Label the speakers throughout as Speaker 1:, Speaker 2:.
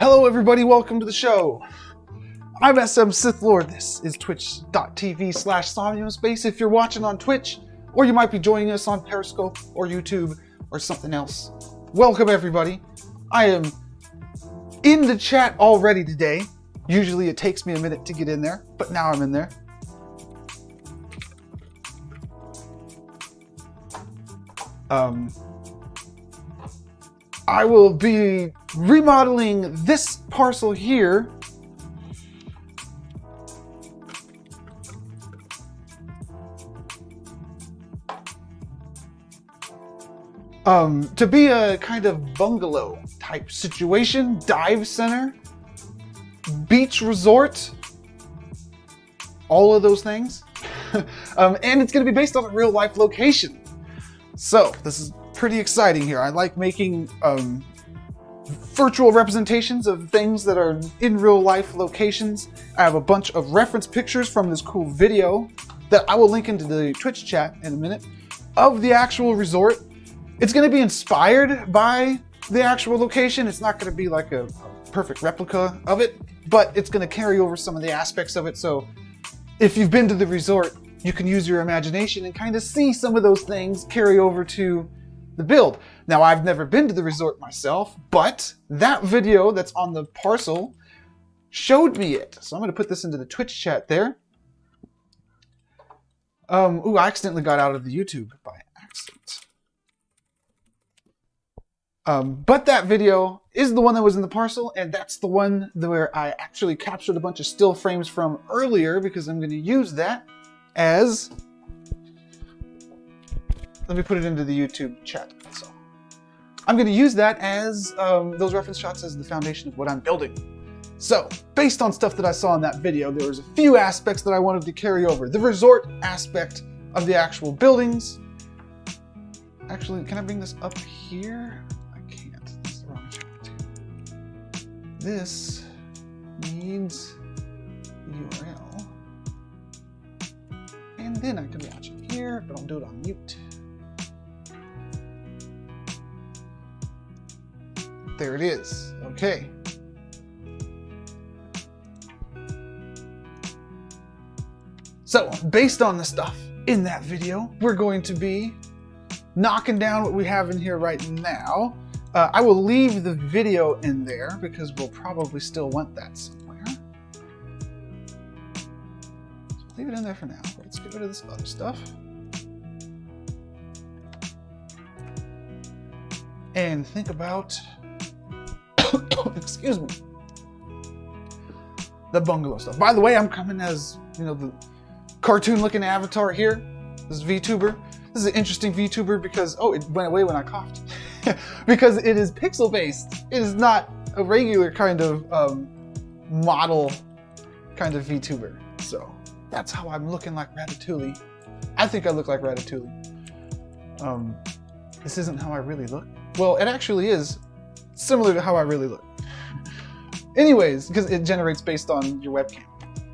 Speaker 1: Hello everybody, welcome to the show. I'm SM Sith Lord. This is twitch.tv/Somnium space if you're watching on Twitch, or you might be joining us on Periscope or YouTube or something else. Welcome everybody. I am in the chat already today. Usually it takes me a minute to get in there, but now I'm in there. I will be remodeling this parcel here to be a kind of bungalow type situation, dive center, beach resort, all of those things. And it's going to be based on a real life location. So this is pretty exciting here. I like making virtual representations of things that are in real life locations. I have a bunch of reference pictures from this cool video that I will link into the Twitch chat in a minute of the actual resort. It's going to be inspired by the actual location. It's not going to be like a perfect replica of it, but it's going to carry over some of the aspects of it. So if you've been to the resort, you can use your imagination and kind of see some of those things carry over to the build. Now, I've never been to the resort myself, but that video that's on the parcel showed me it. So I'm going to put this into the Twitch chat there. Ooh, I accidentally got out of the YouTube by accident. But that video is the one that was in the parcel, and that's the one where I actually captured a bunch of still frames from earlier, because I'm going to use that as, let me put it into the YouTube chat. So I'm going to use that as those reference shots as the foundation of what I'm building. So based on stuff that I saw in that video, there was a few aspects that I wanted to carry over. The resort aspect of the actual buildings. Actually, can I bring this up here? I can't. This is the wrong chart. This needs URL. And then I can watch it here, but I'll do it on mute. There it is. Okay. So, based on the stuff in that video, we're going to be knocking down what we have in here right now. I will leave the video in there because we'll probably still want that somewhere. So leave it in there for now. Let's get rid of this other stuff. And think about, excuse me, the bungalow stuff. By the way, I'm coming as, you know, the cartoon looking avatar here. This VTuber. This is an interesting VTuber because, oh, it went away when I coughed. Because it is pixel based. It is not a regular kind of model kind of VTuber. So that's how I'm looking like Ratatouille. I think I look like Ratatouille. This isn't how I really look. Well, it actually is similar to how I really look. Anyways, because it generates based on your webcam.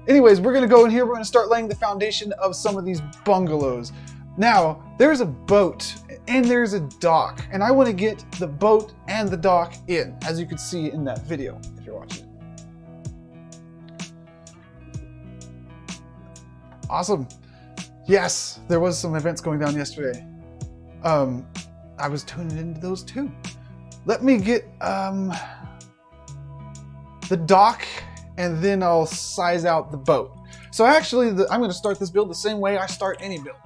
Speaker 1: Anyways, we're going to go in here. We're going to start laying the foundation of some of these bungalows. Now, there's a boat and there's a dock, and I want to get the boat and the dock in, as you can see in that video, if you're watching it. Awesome. Yes, there was some events going down yesterday. I was tuning into those too. Let me get the dock, and then I'll size out the boat. So actually, I'm going to start this build the same way I start any build.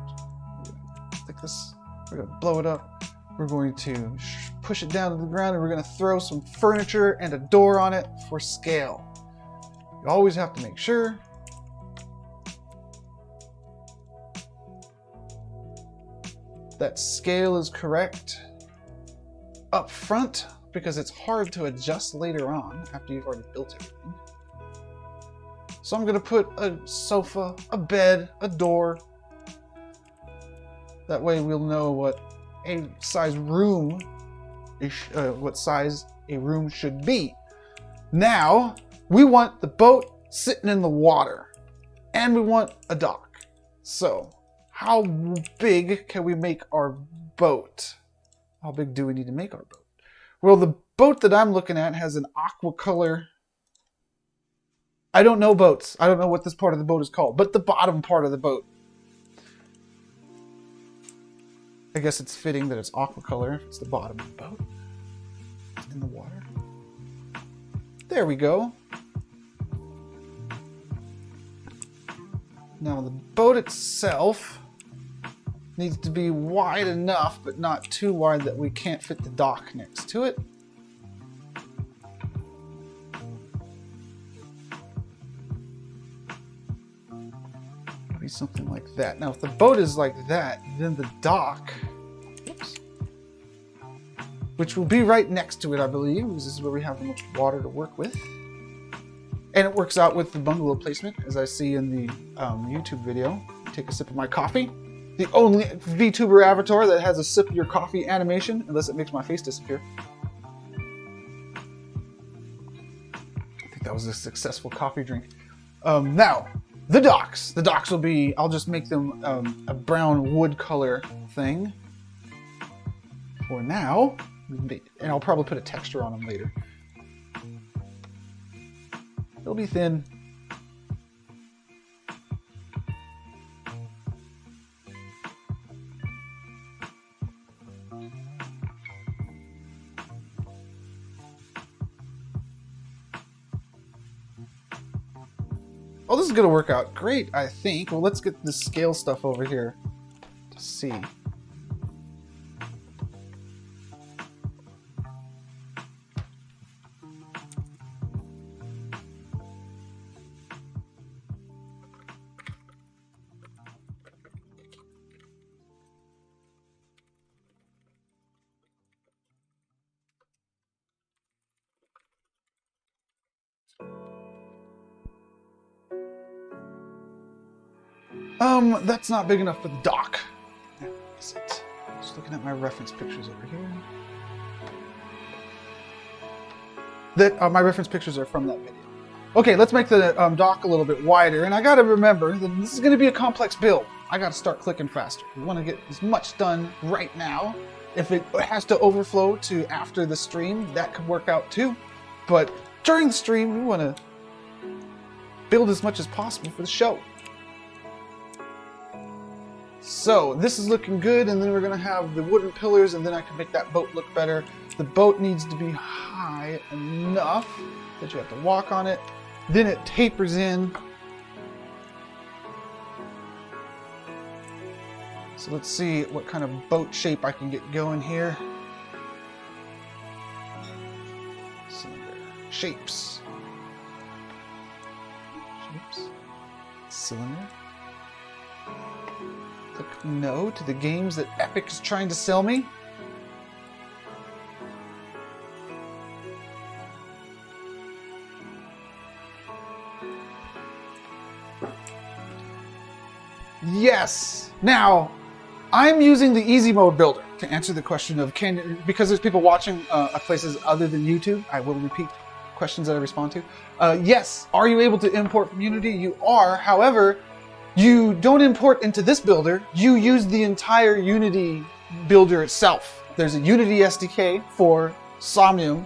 Speaker 1: Take this, we're going to blow it up. We're going to push it down to the ground, and we're going to throw some furniture and a door on it for scale. You always have to make sure that scale is correct up front, because it's hard to adjust later on after you've already built everything. So I'm going to put a sofa, a bed, a door. That way we'll know what a size room what size a room should be. Now we want the boat sitting in the water, and we want a dock. So how big can we make our boat? How big do we need to make our boat? Well, the boat that I'm looking at has an aqua color. I don't know boats. I don't know what this part of the boat is called, but the bottom part of the boat. I guess it's fitting that it's aqua color if it's the bottom of the boat. In the water. There we go. Now the boat itself needs to be wide enough, but not too wide that we can't fit the dock next to it. Maybe something like that. Now if the boat is like that, then the dock, oops, which will be right next to it, I believe. This is where we have the most water to work with. And it works out with the bungalow placement, as I see in the YouTube video. Take a sip of my coffee. The only VTuber avatar that has a sip of your coffee animation, unless it makes my face disappear. I think that was a successful coffee drink. Now, the docks. The docks will be, I'll just make them a brown wood color thing for now. And I'll probably put a texture on them later. It'll be thin. Oh, this is gonna work out great, I think. Well, let's get the scale stuff over here to see. That's not big enough for the dock. Is it? Just looking at my reference pictures over here. My reference pictures are from that video. Okay, let's make the dock a little bit wider, and I gotta remember that this is gonna be a complex build. I gotta start clicking faster. We wanna get as much done right now. If it has to overflow to after the stream, that could work out too. But during the stream, we wanna build as much as possible for the show. So this is looking good, and then we're gonna have the wooden pillars, and then I can make that boat look better. The boat needs to be high enough that you have to walk on it. Then it tapers in. So let's see what kind of boat shape I can get going here. Cylinder. Shapes. Shapes. Cylinder. Click no to the games that Epic is trying to sell me. Yes! Now, I'm using the easy mode builder to answer the question of because there's people watching places other than YouTube, I will repeat questions that I respond to. Yes, are you able to import from Unity? You are, however, you don't import into this builder, you use the entire Unity builder itself. There's a Unity SDK for Somnium.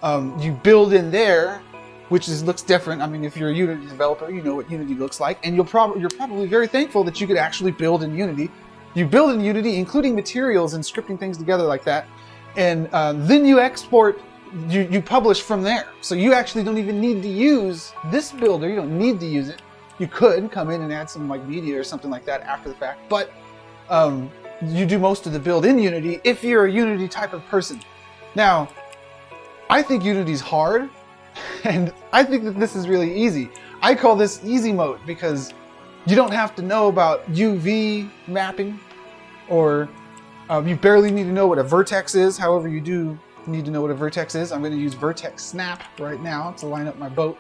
Speaker 1: You build in there, which looks different. I mean, if you're a Unity developer, you know what Unity looks like, and you're probably very thankful that you could actually build in Unity. You build in Unity, including materials and scripting things together like that, and then you export, you publish from there. So you actually don't even need to use this builder. You don't need to use it. You could come in and add some like media or something like that after the fact, but you do most of the build in Unity if you're a Unity type of person. Now, I think Unity's hard, and I think that this is really easy. I call this easy mode because you don't have to know about UV mapping, or you barely need to know what a vertex is. However, you do need to know what a vertex is. I'm going to use vertex snap right now to line up my boat.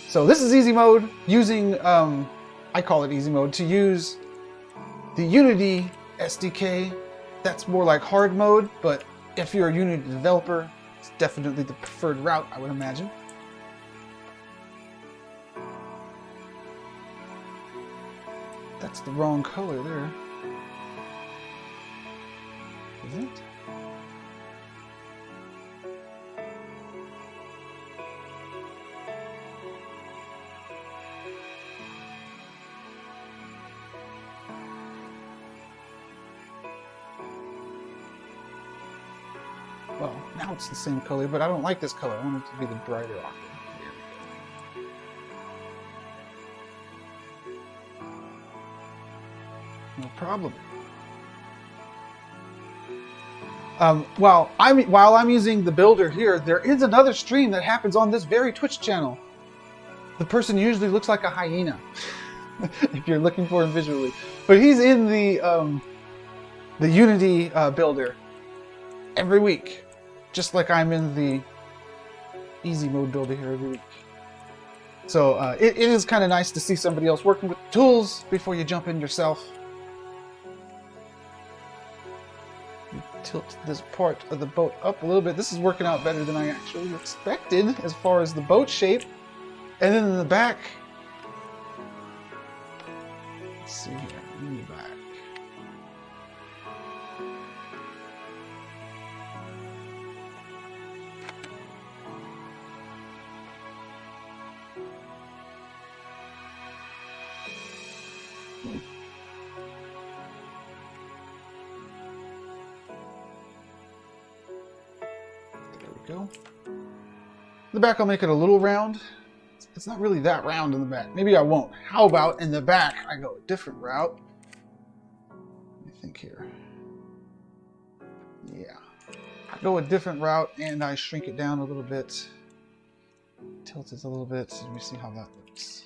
Speaker 1: So this is easy mode using, I call it easy mode, to use the Unity SDK. That's more like hard mode, but if you're a Unity developer, it's definitely the preferred route, I would imagine. That's the wrong color there. Is it? now it's the same color, but I don't like this color. I want it to be the brighter aqua. No problem. While I'm using the builder here, there is another stream that happens on this very Twitch channel. The person usually looks like a hyena, if you're looking for him visually. But he's in the Unity builder every week, just like I'm in the easy mode builder here every week. So it is kind of nice to see somebody else working with tools before you jump in yourself. Tilt this part of the boat up a little bit. This is working out better than I actually expected as far as the boat shape. And then in the back, let's see here, in the back. Go. The back, I'll make it a little round. It's not really that round in the back. Maybe I won't. How about in the back, I go a different route? Let me think here. Yeah. I go a different route and I shrink it down a little bit. Tilt it a little bit. Let me see how that looks.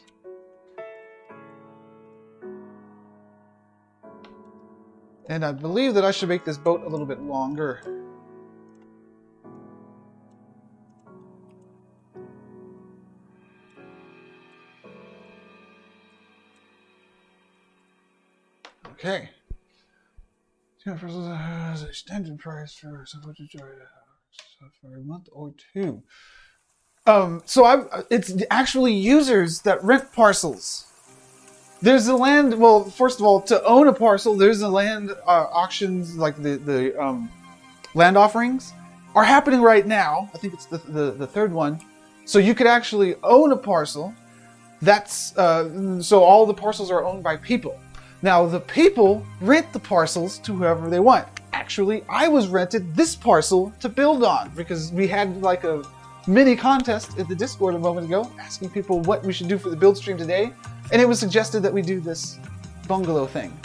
Speaker 1: And I believe that I should make this boat a little bit longer. Okay. Extended price for a month or two. It's actually users that rent parcels. There's the land. Well, first of all, to own a parcel, there's the land auctions, like the land offerings, are happening right now. I think it's the third one. So you could actually own a parcel. That's so all the parcels are owned by people. Now, the people rent the parcels to whoever they want. Actually, I was rented this parcel to build on because we had like a mini contest at the Discord a moment ago asking people what we should do for the build stream today. And it was suggested that we do this bungalow thing.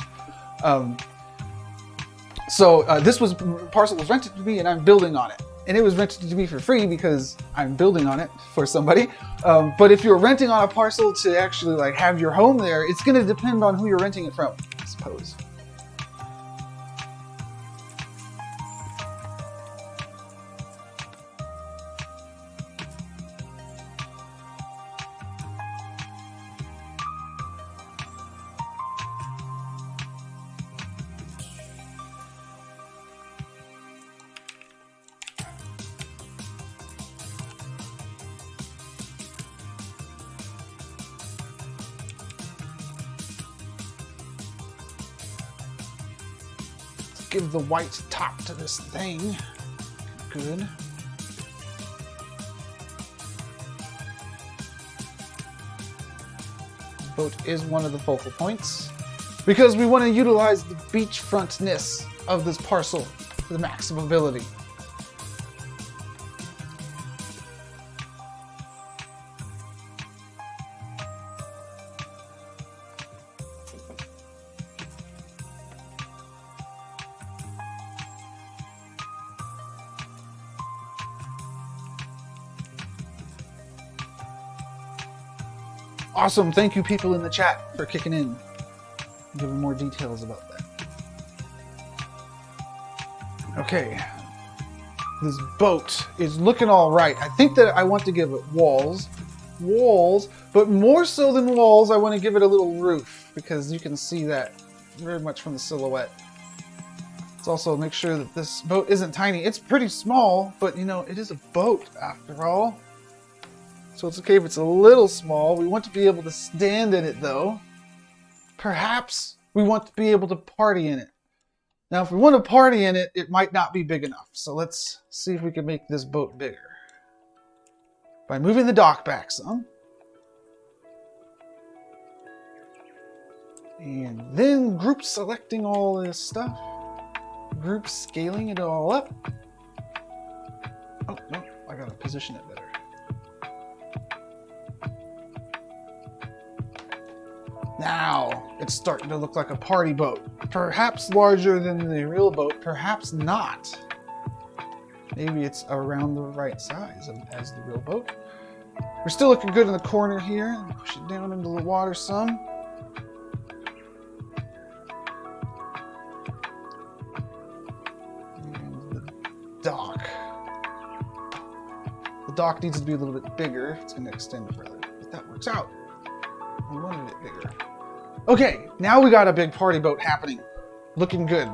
Speaker 1: This parcel was rented to me and I'm building on it. And it was rented to me for free because I'm building on it for somebody. But if you're renting on a parcel to actually like have your home there, it's going to depend on who you're renting it from, I suppose. Give the white top to this thing. Good. The boat is one of the focal points because we want to utilize the beachfrontness of this parcel to the maximum ability. Awesome, thank you people in the chat for kicking in. Giving more details about that. Okay, this boat is looking all right. I think that I want to give it walls, but more so than walls, I want to give it a little roof because you can see that very much from the silhouette. Let's also make sure that this boat isn't tiny. It's pretty small, but you know, it is a boat after all. So it's okay if it's a little small. We want to be able to stand in it though. Perhaps we want to be able to party in it. Now if we want to party in it, it might not be big enough. So let's see if we can make this boat bigger. By moving the dock back some. And then group selecting all this stuff. Group scaling it all up. Oh, no, I gotta position it better. Now, it's starting to look like a party boat. Perhaps larger than the real boat, perhaps not. Maybe it's around the right size as the real boat. We're still looking good in the corner here. Push it down into the water some. And the dock. The dock needs to be a little bit bigger. It's going to extend further, but that works out. I wanted it bigger. Okay, now we got a big party boat happening. Looking good.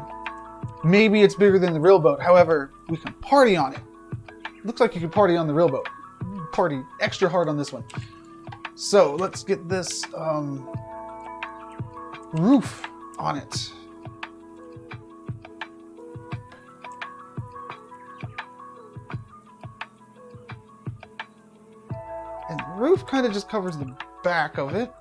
Speaker 1: Maybe it's bigger than the real boat. However, we can party on it. Looks like you can party on the real boat. Party extra hard on this one. So let's get this roof on it. And the roof kind of just covers the back of it.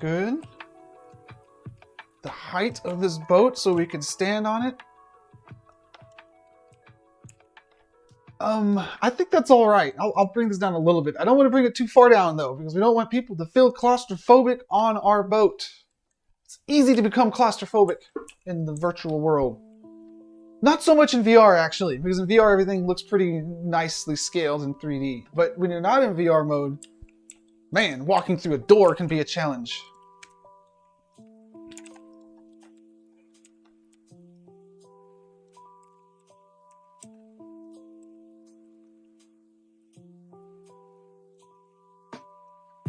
Speaker 1: Good. The height of this boat so we can stand on it. I think that's all right. I'll bring this down a little bit. I don't want to bring it too far down though, because we don't want people to feel claustrophobic on our boat. It's easy to become claustrophobic in the virtual world. Not so much in VR actually, because in VR everything looks pretty nicely scaled in 3D. But when you're not in VR mode, man, walking through a door can be a challenge.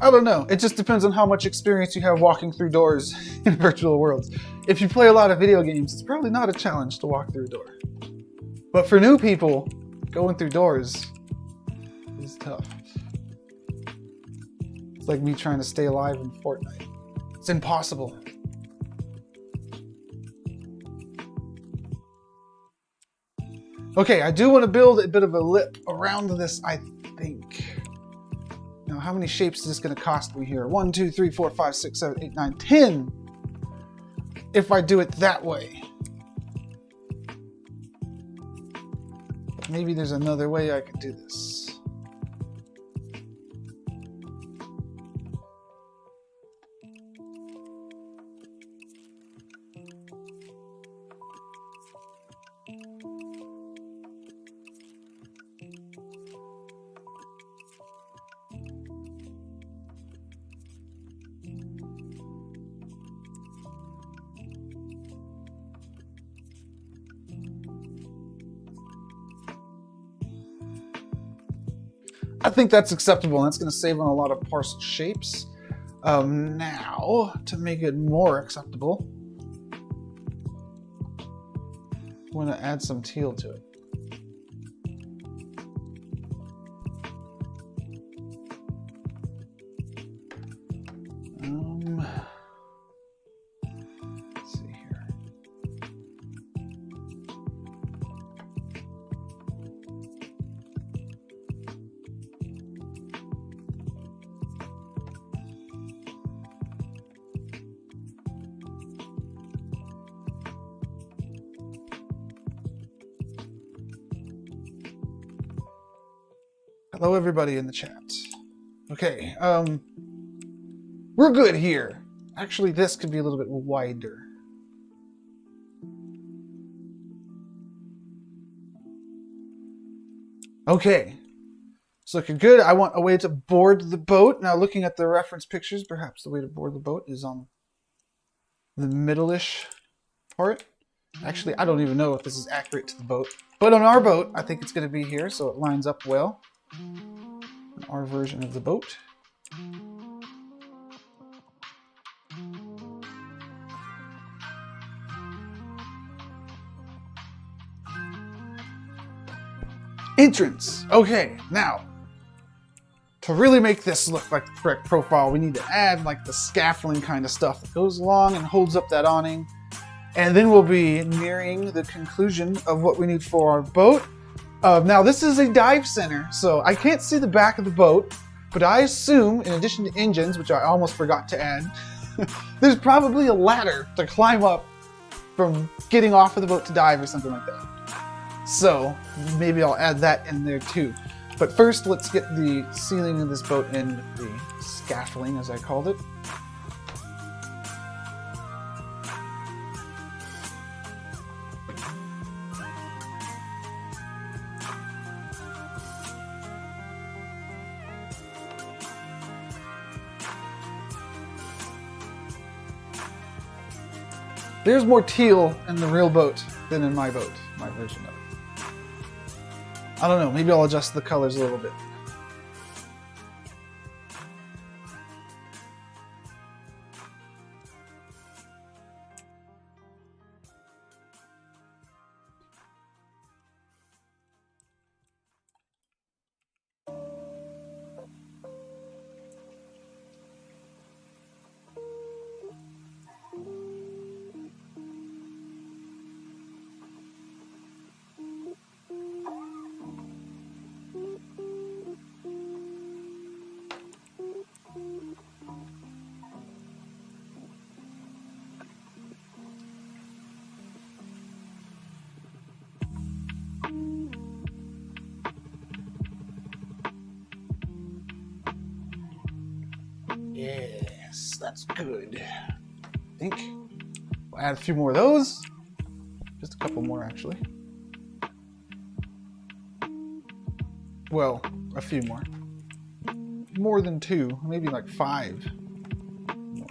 Speaker 1: I don't know. It just depends on how much experience you have walking through doors in virtual worlds. If you play a lot of video games, it's probably not a challenge to walk through a door. But for new people, going through doors is tough. It's like me trying to stay alive in Fortnite. It's impossible. Okay, I do want to build a bit of a lip around this, I think. Now, how many shapes is this going to cost me here? 1, 2, 3, 4, 5, 6, 7, 8, 9, 10. If I do it that way. But maybe there's another way I could do this. I think that's acceptable, and that's going to save on a lot of parcel shapes. Now, to make it more acceptable, I'm going to add some teal to it. Let's see here. Hello, everybody in the chat. Okay, we're good here. Actually, this could be a little bit wider. Okay, it's looking good. I want a way to board the boat. Now, looking at the reference pictures, perhaps the way to board the boat is on the middle-ish part. Actually, I don't even know if this is accurate to the boat. But on our boat, I think it's going to be here, so it lines up well. Our version of the boat. Entrance. Okay, now to really make this look like the correct profile, we need to add like the scaffolding kind of stuff that goes along and holds up that awning. And then we'll be nearing the conclusion of what we need for our boat. Now this is a dive center, so I can't see the back of the boat, but I assume, in addition to engines, which I almost forgot to add, there's probably a ladder to climb up from getting off of the boat to dive or something like that. So maybe I'll add that in there too. But first, let's get the ceiling of this boat in with the scaffolding, as I called it. There's more teal in the real boat than in my boat, my version of it. I don't know, maybe I'll adjust the colors a little bit. Yes, that's good. I think we'll add a few more of those. Just a couple more, actually. Well, a few more. More than 2, maybe like 5 more.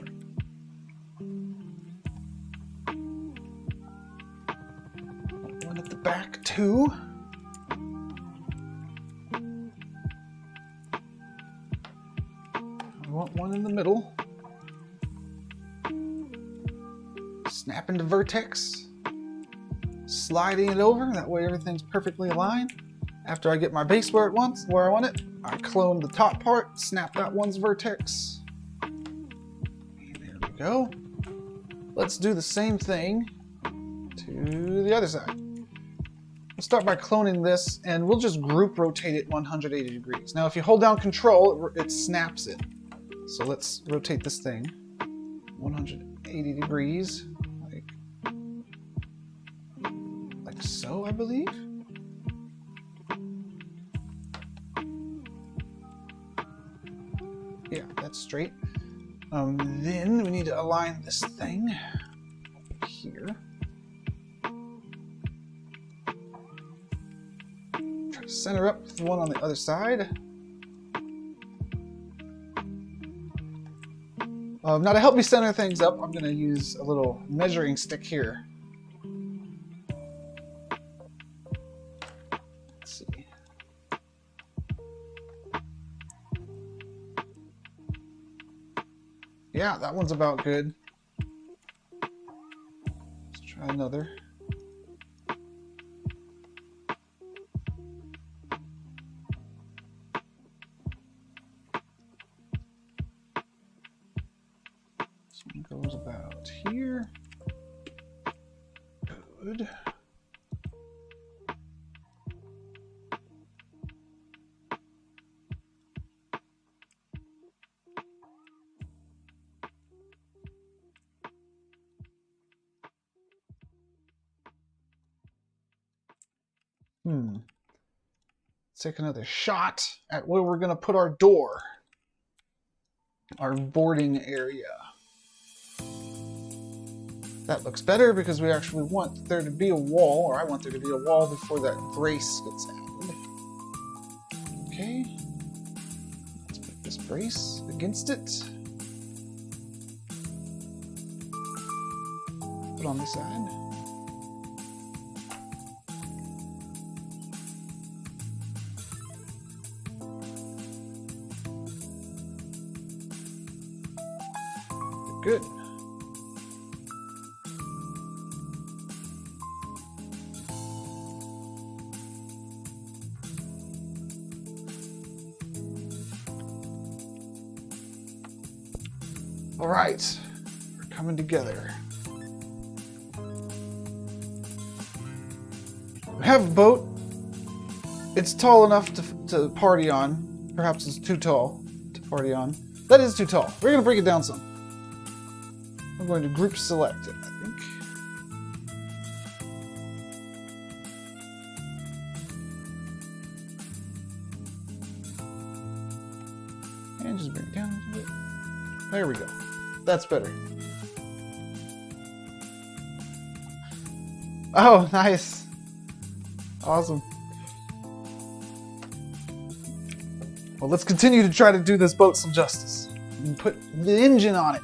Speaker 1: One at the back, too. One in the middle. Snap into vertex. Sliding it over, that way everything's perfectly aligned. After I get my base where I want it, I clone the top part, snap that one's vertex. And there we go. Let's do the same thing to the other side. We'll start by cloning this, and we'll just group rotate it 180 degrees. Now if you hold down Control, it snaps it. So let's rotate this thing 180 degrees, like so, I believe. Yeah, that's straight. Then we need to align this thing here. Try to center up the one on the other side. Now to help me center things up, I'm going to use a little measuring stick here. Let's see. Yeah, that one's about good. Let's try another. Goes about here. Good. Let's take another shot at where we're going to put our door, our boarding area. That looks better because we actually want there to be a wall, or I want there to be a wall before that brace gets added. Okay. Let's put this brace against it. Put on this side. Good. All right, we're coming together. We have a boat. It's tall enough to party on. Perhaps it's too tall to party on. That is too tall. We're going to bring it down some. I'm going to group select it, I think. And just bring it down a bit. There we go. That's better. Oh, nice. Awesome. Well, let's continue to try to do this boat some justice. And put the engine on it.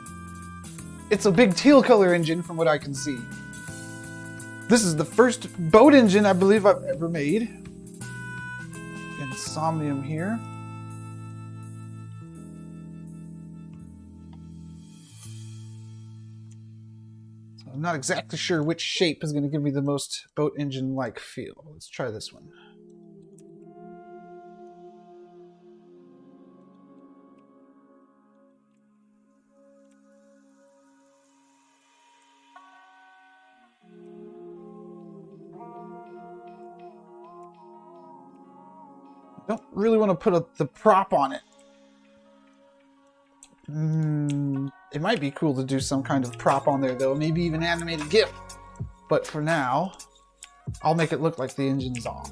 Speaker 1: It's a big teal color engine from what I can see. This is the first boat engine I believe I've ever made. In Somnium here. So I'm not exactly sure which shape is going to give me the most boat engine-like feel. Let's try this one. Don't really want to put the prop on it. It might be cool to do some kind of prop on there though, maybe even animate a GIF. But for now, I'll make it look like the engine's on.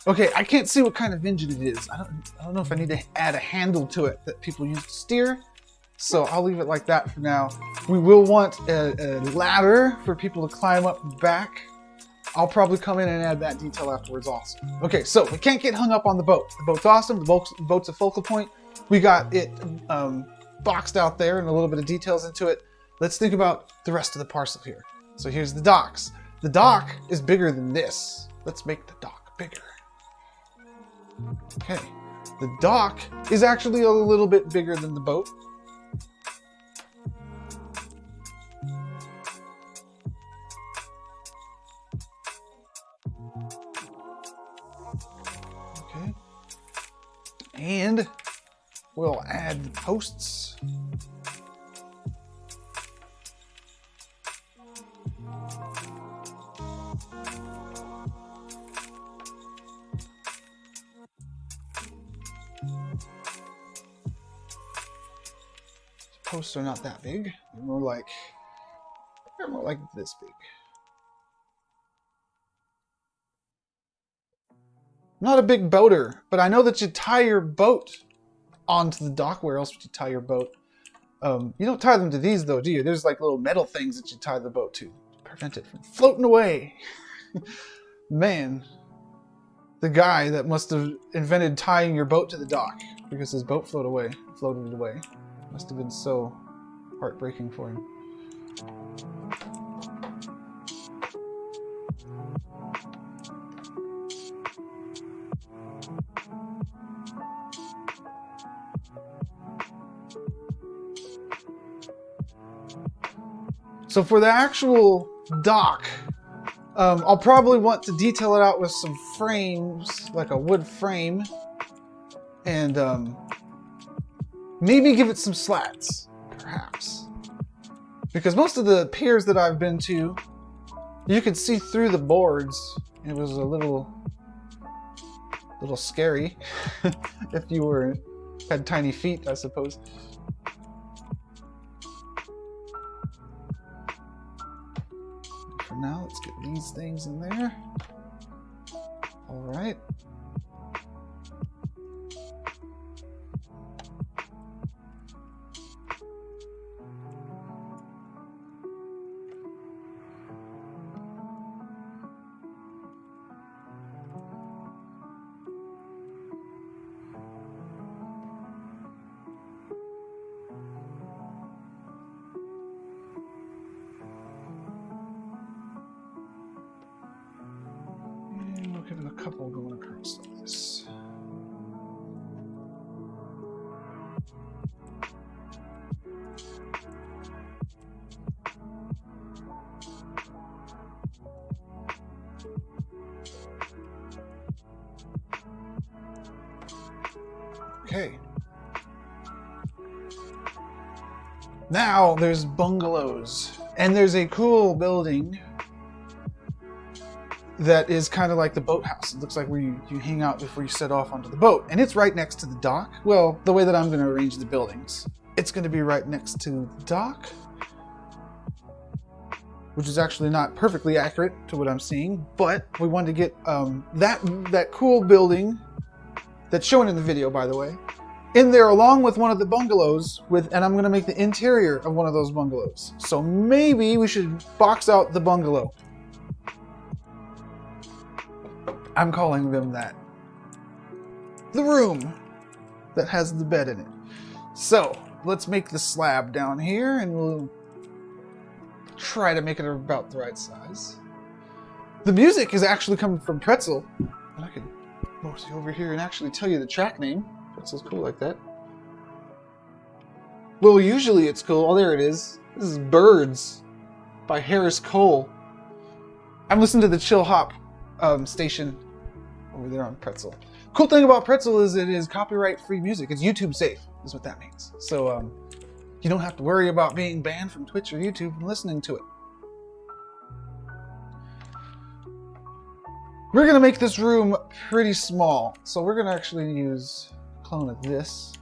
Speaker 1: Okay, I can't see what kind of engine it is. I don't know if I need to add a handle to it that people use to steer. So I'll leave it like that for now. We will want a ladder for people to climb up and back. I'll probably come in and add that detail afterwards also. Okay, so we can't get hung up on the boat. The boat's awesome. The boat's a focal point. We got it boxed out there and a little bit of details into it. Let's think about the rest of the parcel here. So here's the docks. The dock is bigger than this. Let's make the dock bigger. Okay, the dock is actually a little bit bigger than the boat. Okay, and we'll add the posts. Posts are not that big. They're more like this big. I'm not a big boater, but I know that you tie your boat onto the dock. Where else would you tie your boat? You don't tie them to these though, do you? There's like little metal things that you tie the boat to prevent it from floating away. Man, the guy that must have invented tying your boat to the dock because his boat floated away. Must have been so heartbreaking for him. So for the actual dock, I'll probably want to detail it out with some frames, like a wood frame, and maybe give it some slats, perhaps. Because most of the piers that I've been to, you could see through the boards. It was a little scary if you had tiny feet, I suppose. For now, let's get these things in there. All right. Give it a couple going across like this. Okay. Now there's bungalows, and there's a cool building that is kind of like the boathouse. It looks like where you hang out before you set off onto the boat. And it's right next to the dock. Well, the way that I'm going to arrange the buildings, it's going to be right next to the dock, which is actually not perfectly accurate to what I'm seeing, but we wanted to get that cool building that's shown in the video, by the way, in there along with one of the bungalows, and I'm going to make the interior of one of those bungalows. So maybe we should box out the bungalow. I'm calling them that. The room that has the bed in it. So let's make the slab down here, and we'll try to make it about the right size. The music is actually coming from Pretzel. And I can mostly over here and actually tell you the track name. Pretzel's cool like that. Well, usually it's cool. Oh, there it is. This is Birds by Harris Cole. I'm listening to the Chill Hop station over there on Pretzel. Cool thing about Pretzel is it is copyright-free music. It's YouTube safe, is what that means. So you don't have to worry about being banned from Twitch or YouTube and listening to it. We're gonna make this room pretty small. So we're gonna actually use a clone of this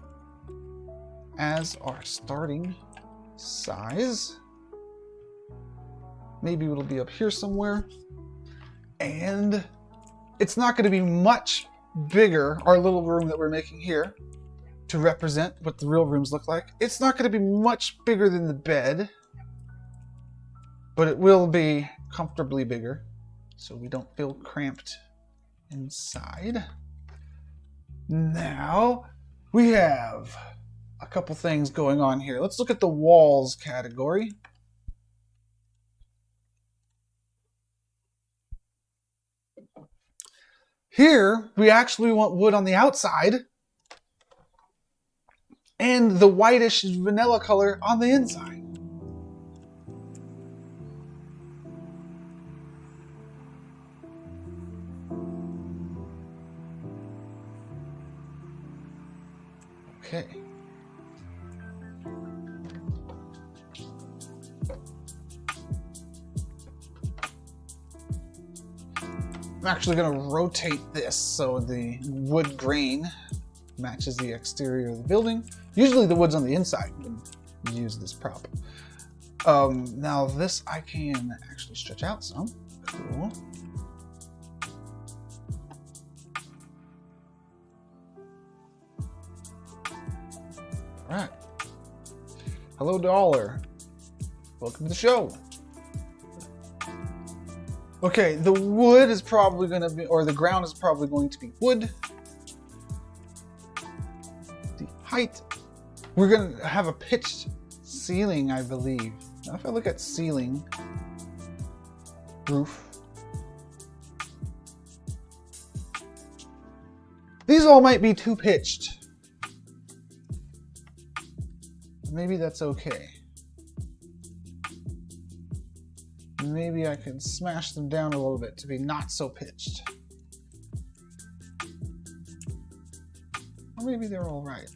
Speaker 1: as our starting size. Maybe it'll be up here somewhere. And it's not gonna be much bigger, our little room that we're making here, to represent what the real rooms look like. It's not going to be much bigger than the bed, but it will be comfortably bigger so we don't feel cramped inside. Now we have a couple things going on here. Let's look at the walls category. Here, we actually want wood on the outside and the whitish vanilla color on the inside. Okay. I'm actually going to rotate this so the wood grain matches the exterior of the building. Usually the wood's on the inside when you use this prop. Now this I can actually stretch out some. Cool. All right. Hello, Dollar. Welcome to the show. Okay, the wood is probably going to be, or the ground is probably going to be wood. The height, we're going to have a pitched ceiling, I believe. Now, if I look at ceiling, roof, these all might be too pitched. Maybe that's okay. Maybe I can smash them down a little bit to be not so pitched. Or maybe they're all right.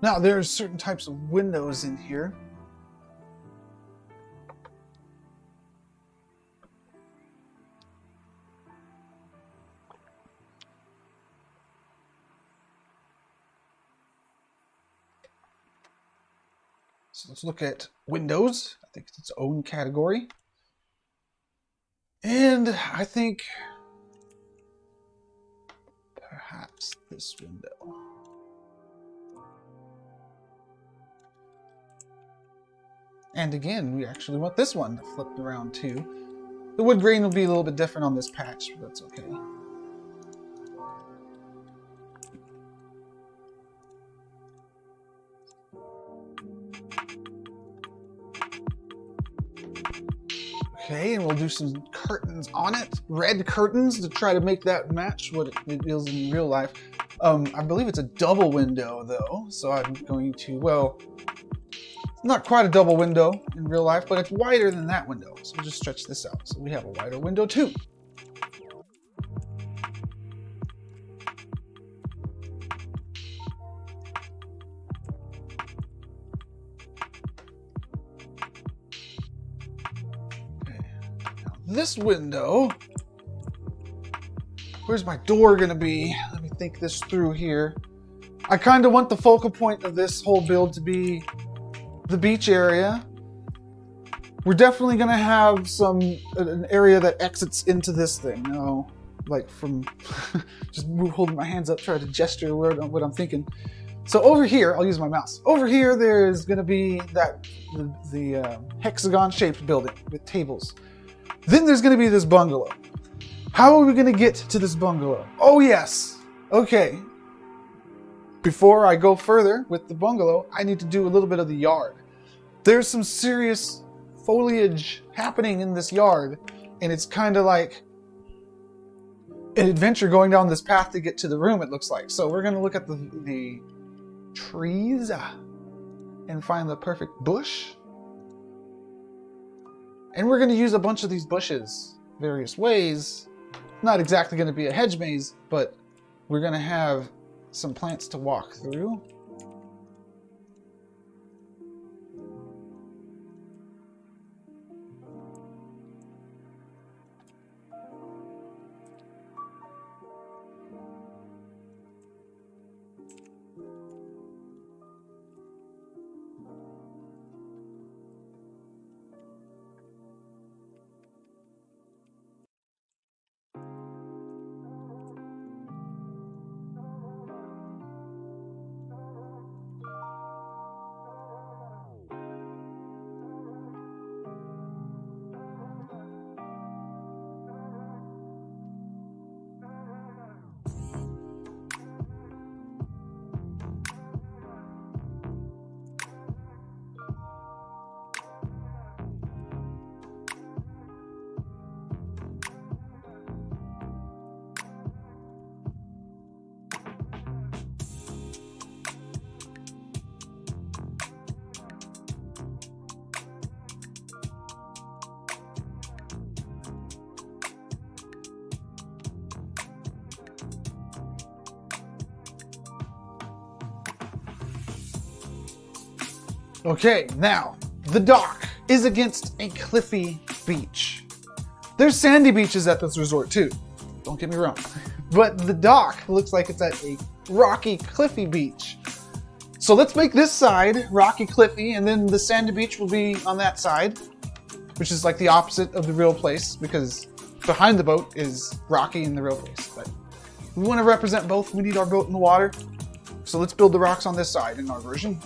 Speaker 1: Now, there's certain types of windows in here. So let's look at windows. I think it's its own category. And I think perhaps this window. And again, we actually want this one to flip around too. The wood grain will be a little bit different on this patch, but that's okay. Okay, and we'll do some curtains on it. Red curtains to try to make that match what it is in real life. I believe it's a double window though, so I'm going to, well, it's not quite a double window in real life, but it's wider than that window. So we'll just stretch this out. So we have a wider window too. This window, where's my door gonna be? Let me think this through here. I kind of want the focal point of this whole build to be the beach area. We're definitely gonna have an area that exits into this thing. No, like from just holding my hands up, trying to gesture what I'm thinking. So over here, I'll use my mouse. Over here, there's gonna be the hexagon shaped building with tables. Then there's going to be this bungalow. How are we going to get to this bungalow? Oh yes. Okay. Before I go further with the bungalow, I need to do a little bit of the yard. There's some serious foliage happening in this yard, and it's kind of like an adventure going down this path to get to the room, it looks like. So we're going to look at the trees and find the perfect bush. And we're going to use a bunch of these bushes various ways. Not exactly going to be a hedge maze, but we're going to have some plants to walk through. Okay, now, the dock is against a cliffy beach. There's sandy beaches at this resort too, don't get me wrong. But the dock looks like it's at a rocky, cliffy beach. So let's make this side rocky, cliffy, and then the sandy beach will be on that side, which is like the opposite of the real place because behind the boat is rocky in the real place. But we want to represent both. We need our boat in the water. So let's build the rocks on this side in our version.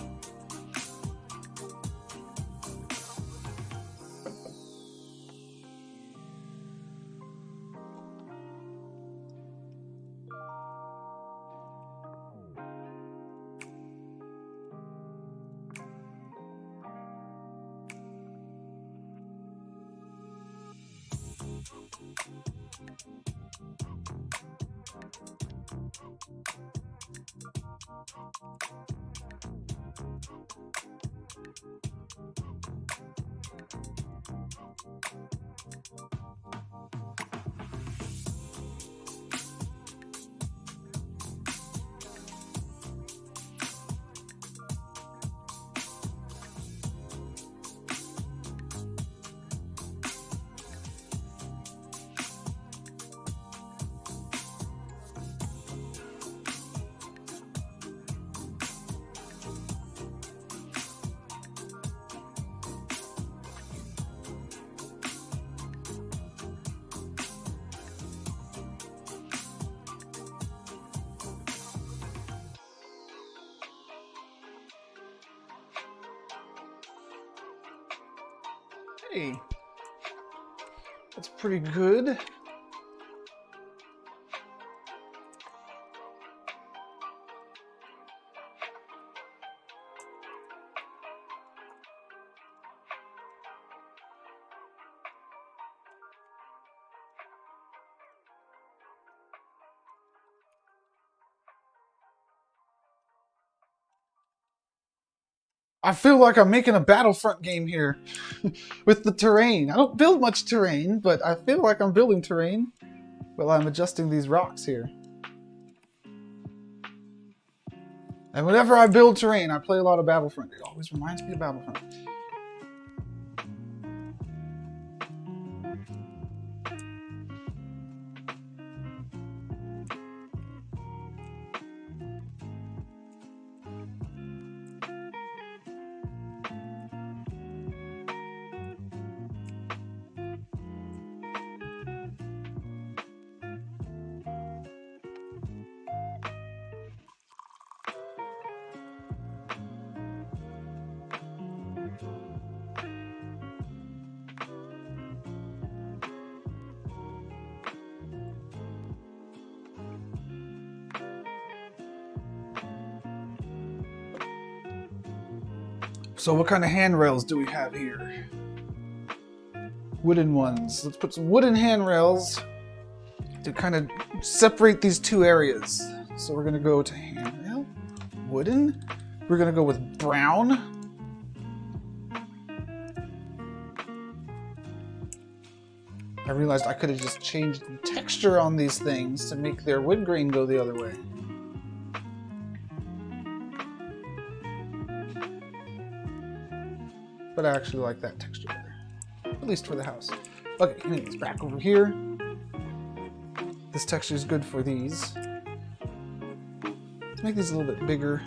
Speaker 1: Hey, that's pretty good. I feel like I'm making a Battlefront game here with the terrain. I don't build much terrain, but I feel like I'm building terrain while I'm adjusting these rocks here. And whenever I build terrain, I play a lot of Battlefront. It always reminds me of Battlefront. So what kind of handrails do we have here? Wooden ones. Let's put some wooden handrails to kind of separate these two areas. So we're going to go to handrail, wooden. We're going to go with brown. I realized I could have just changed the texture on these things to make their wood grain go the other way. But I actually like that texture better, at least for the house. Okay, anyways, back over here. This texture is good for these. Let's make these a little bit bigger.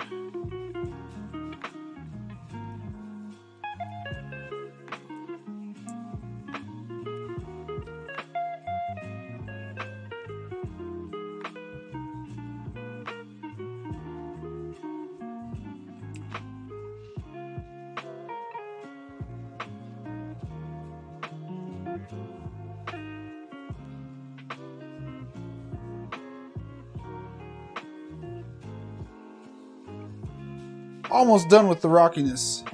Speaker 1: Almost done with the rockiness.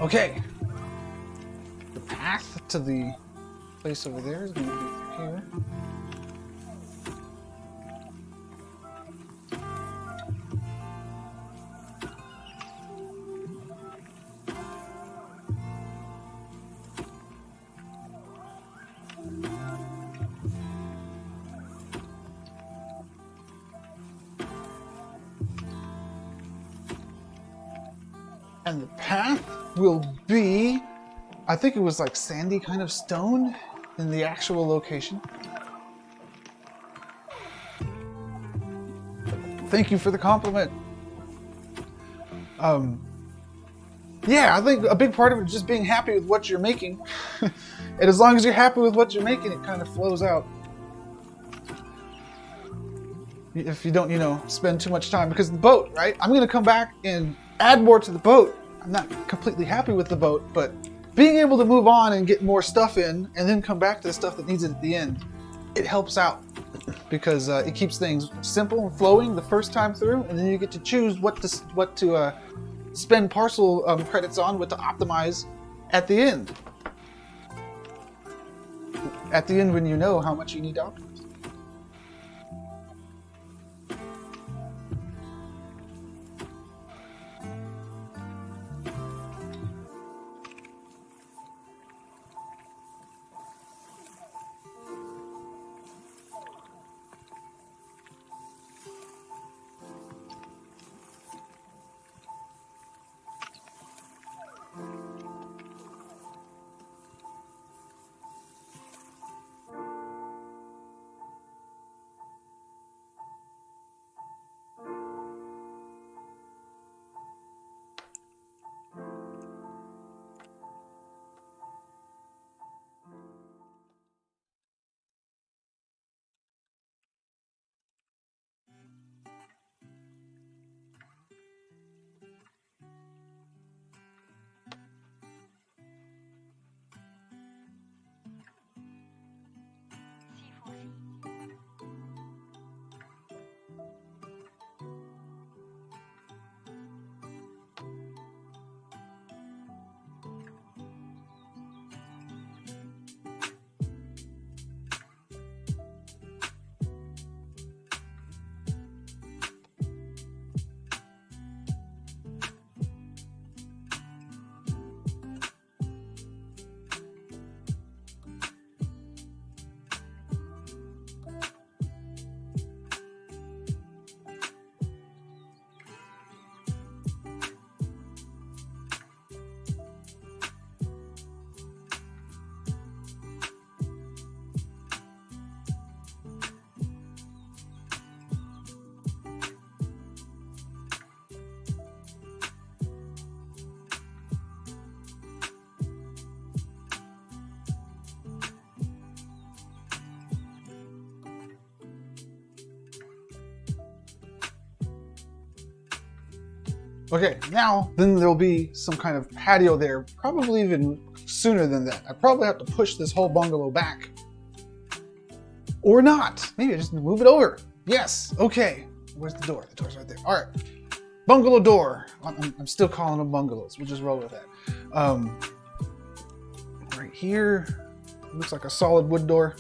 Speaker 1: Okay. The path to the place over there is going to be here. And the path will be, I think it was like sandy kind of stone in the actual location. Thank you for the compliment. Yeah, I think a big part of it is just being happy with what you're making. And as long as you're happy with what you're making, it kind of flows out. If you don't, spend too much time. Because the boat, right? I'm going to come back and add more to the boat. I'm not completely happy with the boat, but being able to move on and get more stuff in and then come back to the stuff that needs it at the end, it helps out because it keeps things simple and flowing the first time through, and then you get to choose what to spend parcel credits on, what to optimize at the end. At the end when you know how much you need to optimize. Okay, now then there'll be some kind of patio there, probably even sooner than that. I probably have to push this whole bungalow back. Or not. Maybe I just move it over. Yes, okay. Where's the door? The door's right there. All right, bungalow door. I'm still calling them bungalows. We'll just roll with that. Right here, looks like a solid wood door.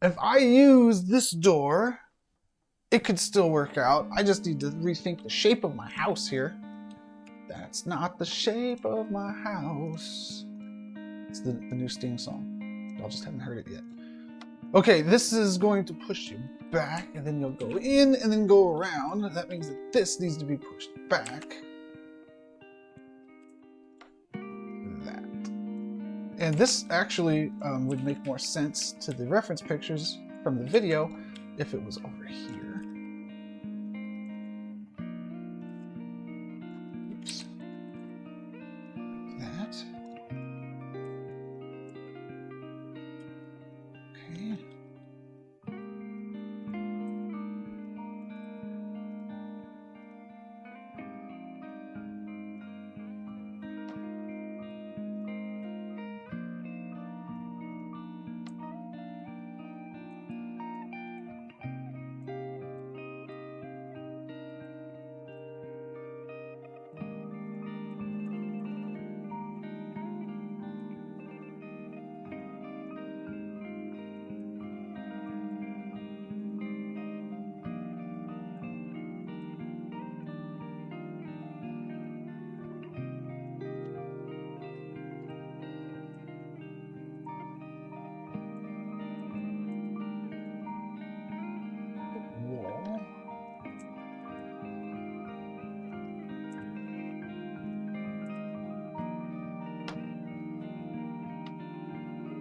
Speaker 1: If I use this door, it could still work out. I just need to rethink the shape of my house here. That's not the shape of my house. It's the new Sting song. Y'all just haven't heard it yet. Okay, this is going to push you back, and then you'll go in and then go around. That means that this needs to be pushed back. And this actually would make more sense to the reference pictures from the video if it was over here. Oops. Like that. Okay.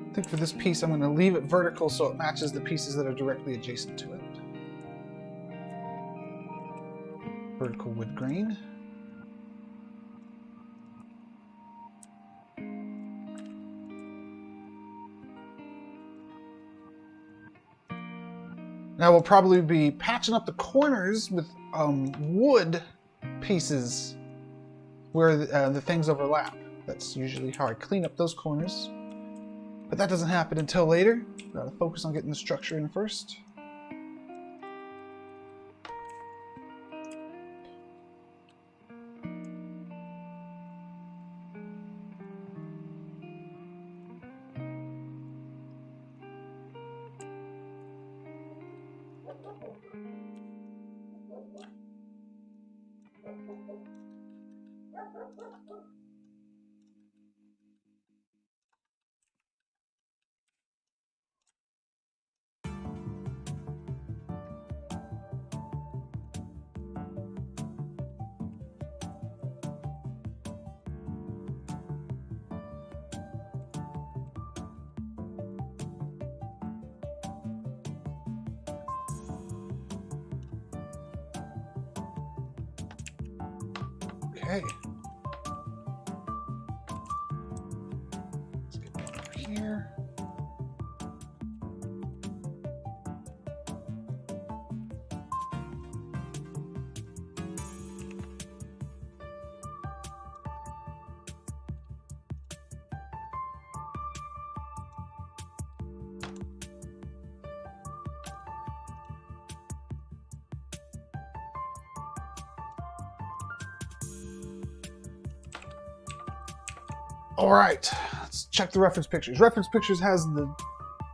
Speaker 1: I think for this piece, I'm going to leave it vertical so it matches the pieces that are directly adjacent to it. Vertical wood grain. Now we'll probably be patching up the corners with wood pieces where the things overlap. That's usually how I clean up those corners. But that doesn't happen until later. Gotta focus on getting the structure in first. Okay. Let's get one over here. All right, let's check the reference pictures. Reference pictures has the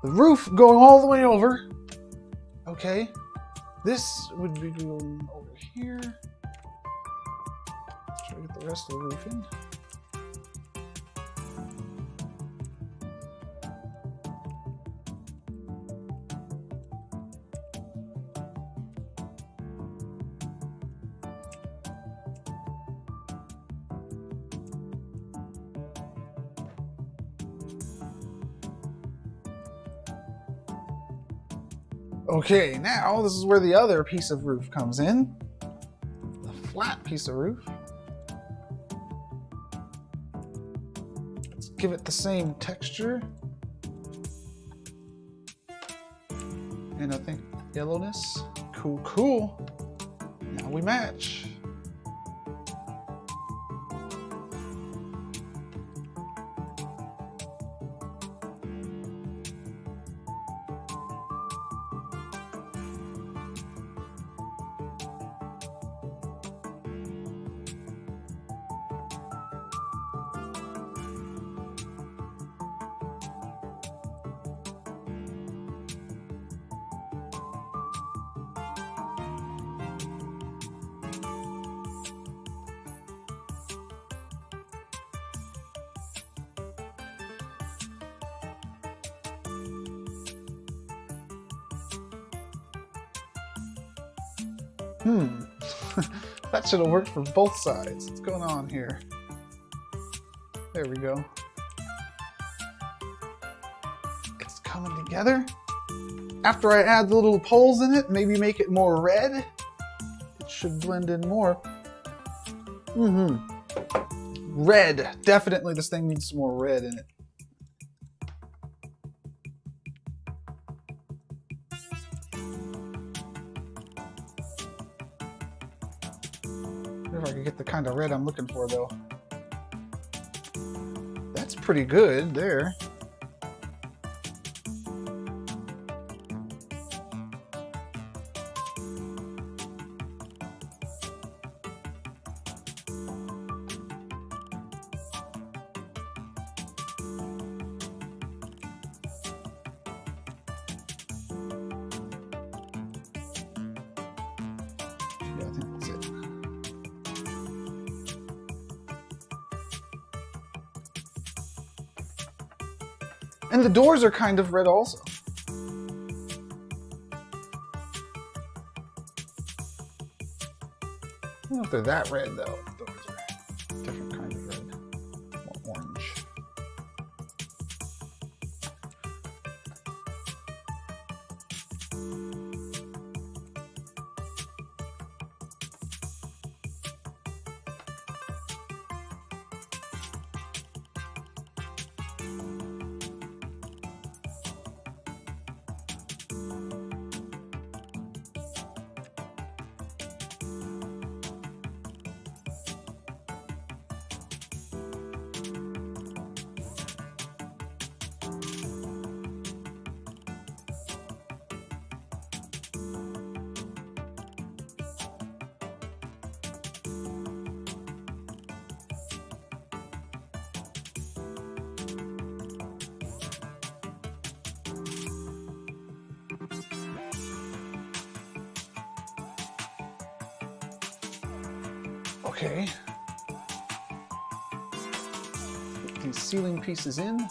Speaker 1: roof going all the way over. Okay, this would be going over here. get the rest of the roof in. Okay, now this is where the other piece of roof comes in. The flat piece of roof. Let's give it the same texture. And I think yellowness. Cool, cool. Now we match. That should have worked for both sides. What's going on here? There we go. It's coming together. After I add the little poles in it, maybe make it more red. It should blend in more. Red. Definitely this thing needs some more red in it. If I could get the kind of red I'm looking for, though. That's pretty good there. Yeah, I think that's it. And the doors are kind of red also. I don't know if they're that red though. The doors are a different kind of red. More orange. Okay. Put these ceiling pieces in.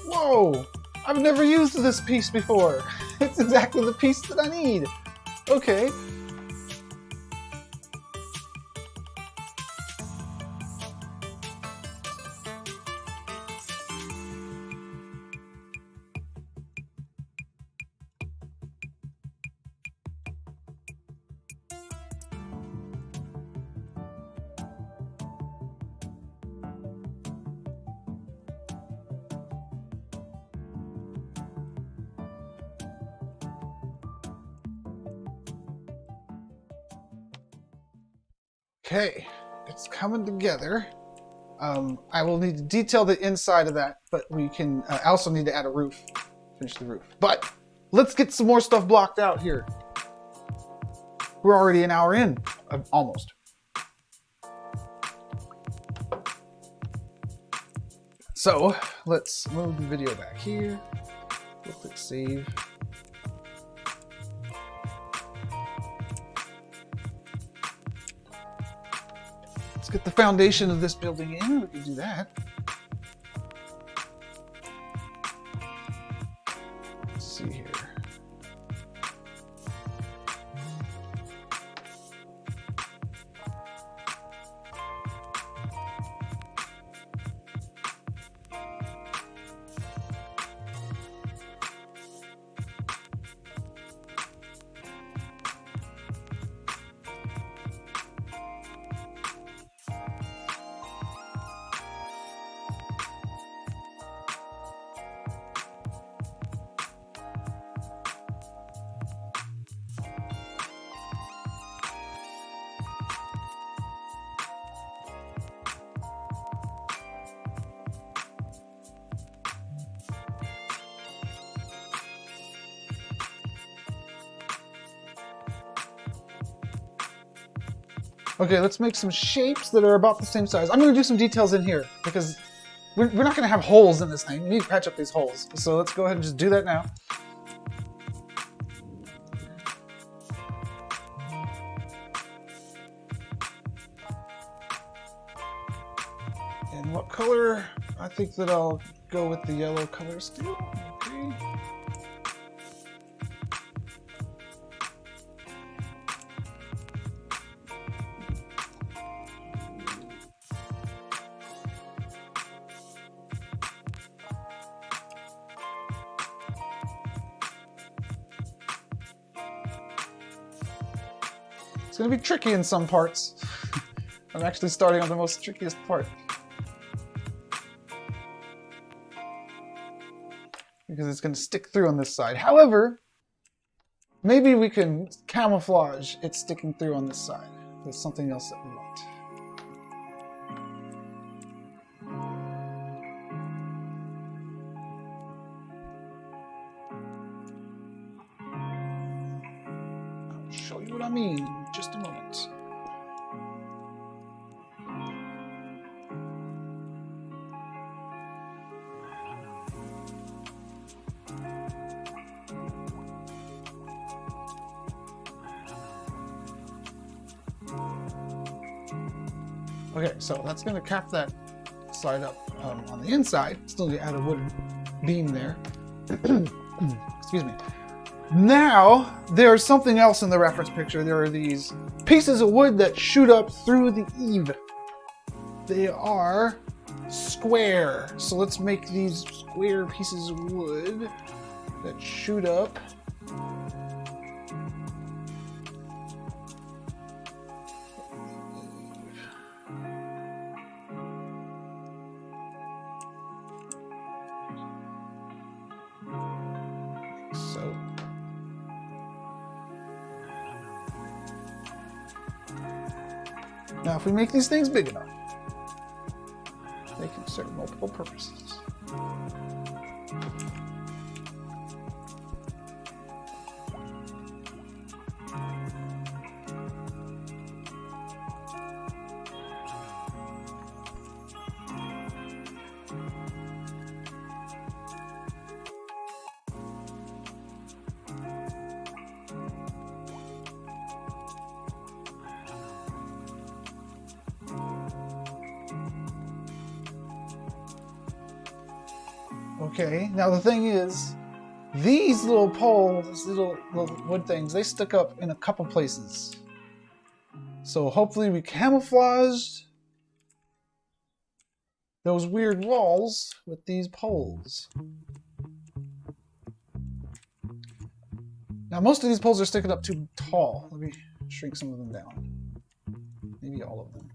Speaker 1: Whoa! I've never used this piece before. It's exactly the piece that I need. Okay. Okay, it's coming together. I will need to detail the inside of that, but we can I also need to add a roof, finish the roof. But let's get some more stuff blocked out here. We're already an hour in, almost. So let's move the video back here. We'll click save. Let's get the foundation of this building in. We can do that. Let's see here. Okay, let's make some shapes that are about the same size. I'm going to do some details in here because we're not going to have holes in this thing. We need to patch up these holes. So let's go ahead and just do that now. And what color? I think that I'll go with the yellow color still. Okay. It's going to be tricky in some parts. I'm actually starting on the most trickiest part. Because it's going to stick through on this side. However, maybe we can camouflage it sticking through on this side with something else that we want. I'll show you what I mean in just a moment. Okay, so that's going to cap that side up on the inside. Still need to add a wooden beam there. Excuse me. Now, there's something else in the reference picture. There are these pieces of wood that shoot up through the eave. They are square. So let's make these square pieces of wood that shoot up. So now if we make these things big enough, they can serve multiple purposes. Okay, now the thing is, these little poles, these little wood things, they stick up in a couple places. So hopefully we camouflaged those weird walls with these poles. Now most of these poles are sticking up too tall. Let me shrink some of them down. Maybe all of them.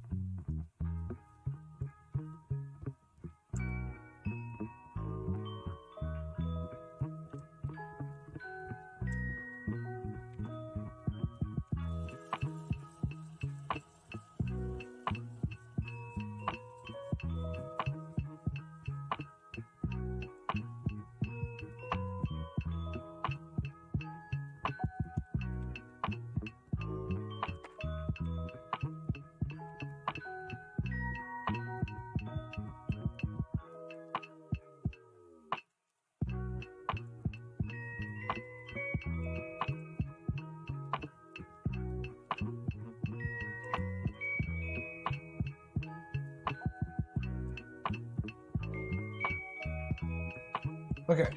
Speaker 1: Okay.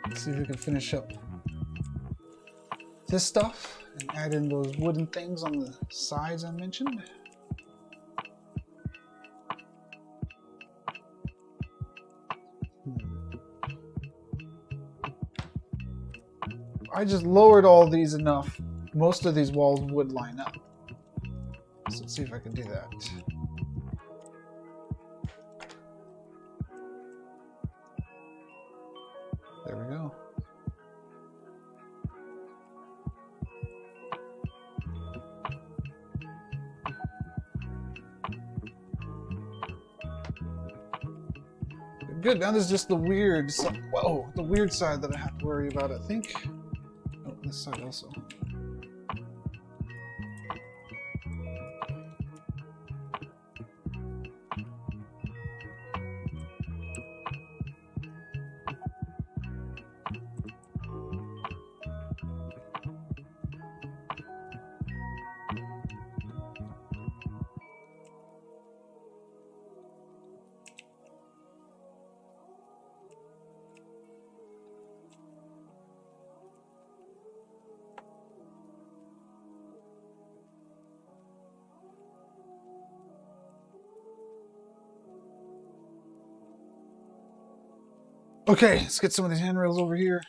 Speaker 1: Let's see if we can finish up this stuff and add in those wooden things on the sides I mentioned. I just lowered all these enough. Most of these walls would line up. So let's see if I can do that. There we go. Good, now there's just the weird side. Whoa, the weird side that I have to worry about, I think. Oh, this side also. Okay, let's get some of these handrails over here.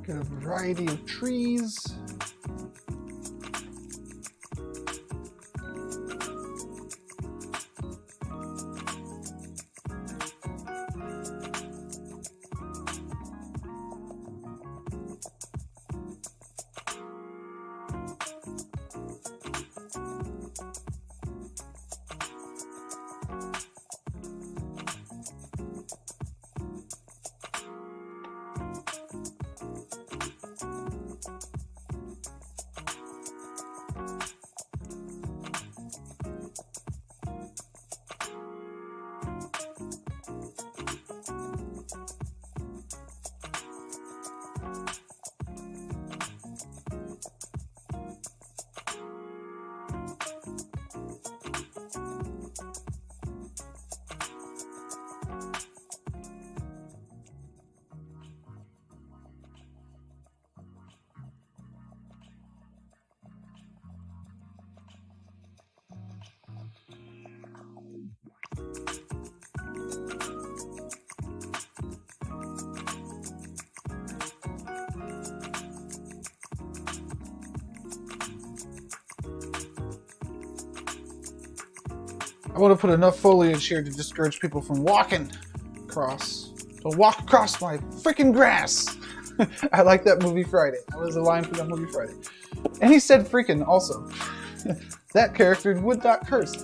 Speaker 1: Get a variety of trees. I want to put enough foliage here to discourage people from walking across. Don't walk across my freaking grass. I like that movie Friday. That was a line from that movie Friday. And he said freaking also. That character would not curse.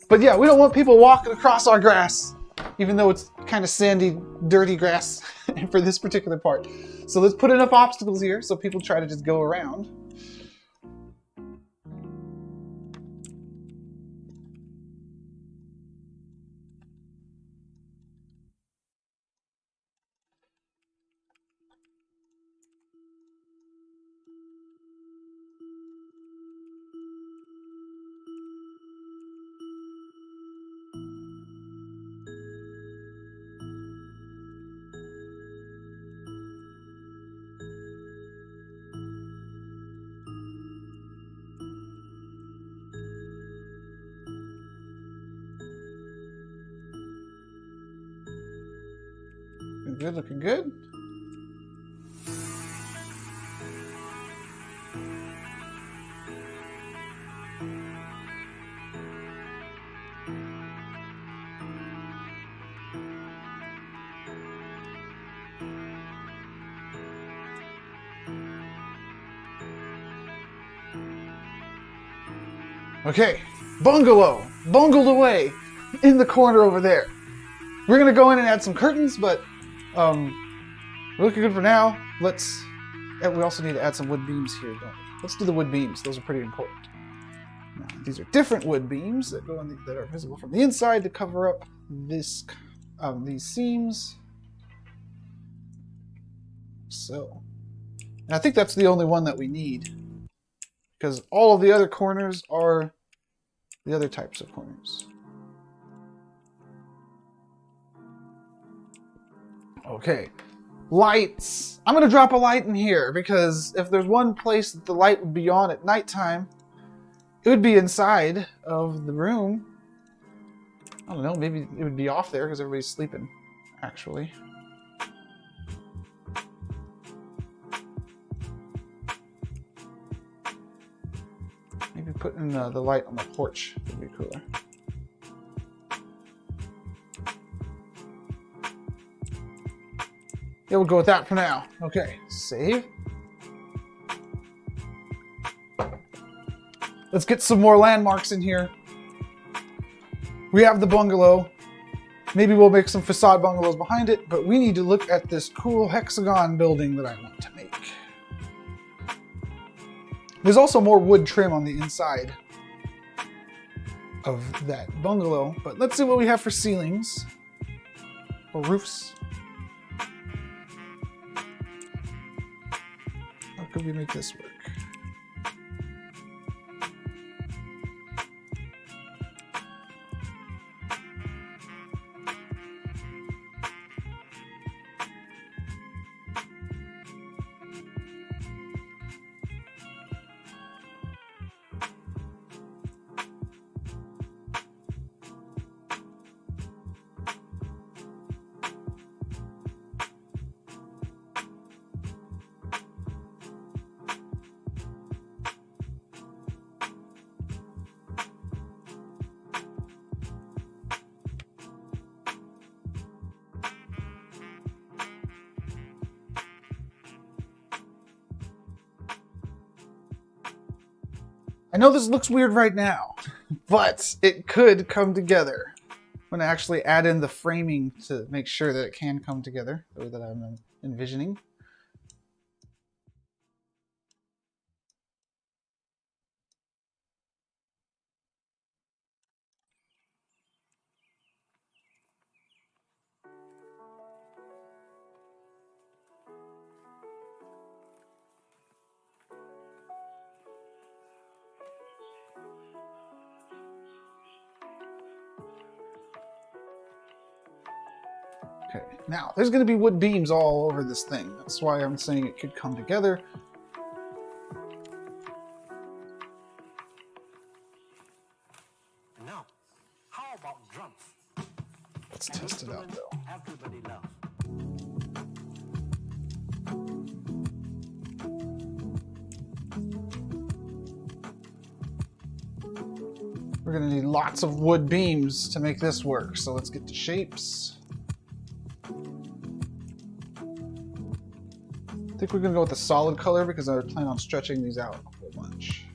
Speaker 1: But yeah, we don't want people walking across our grass, even though it's kind of sandy, dirty grass for this particular part. So let's put enough obstacles here so people try to just go around. Looking good, looking good. Okay, bungalow, bungled away in the corner over there. We're gonna go in and add some curtains, but we're looking good for now. We also need to add some wood beams here, don't we? Let's do the wood beams. Those are pretty important. Now, these are different wood beams that go on that are visible from the inside to cover up these seams. So, and I think that's the only one that we need, because all of the other corners are the other types of corners. Okay, lights. I'm going to drop a light in here because if there's one place that the light would be on at nighttime, it would be inside of the room. I don't know, maybe it would be off there because everybody's sleeping, actually. Maybe putting the light on the porch would be cooler. Yeah, we'll go with that for now. Okay, save. Let's get some more landmarks in here. We have the bungalow. Maybe we'll make some facade bungalows behind it, but we need to look at this cool hexagon building that I want to make. There's also more wood trim on the inside of that bungalow, but let's see what we have for ceilings or roofs. How could we make this work? I know this looks weird right now, but it could come together when I actually add in the framing to make sure that it can come together the way that I'm envisioning. Okay, now there's going to be wood beams all over this thing. That's why I'm saying it could come together.
Speaker 2: Now, how about drums?
Speaker 1: Let's test it out though.
Speaker 2: Everybody loves.
Speaker 1: We're going to need lots of wood beams to make this work. So let's get the shapes. I think we're going to go with a solid color because I plan on stretching these out a whole bunch.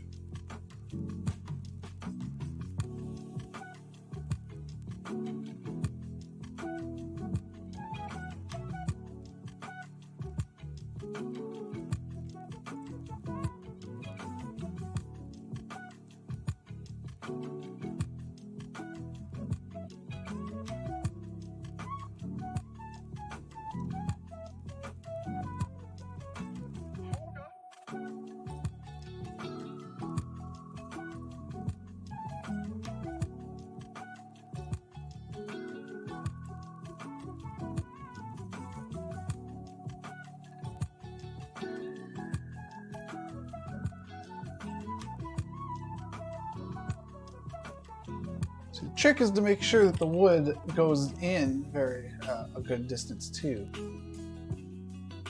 Speaker 1: So the trick is to make sure that the wood goes in a good distance too.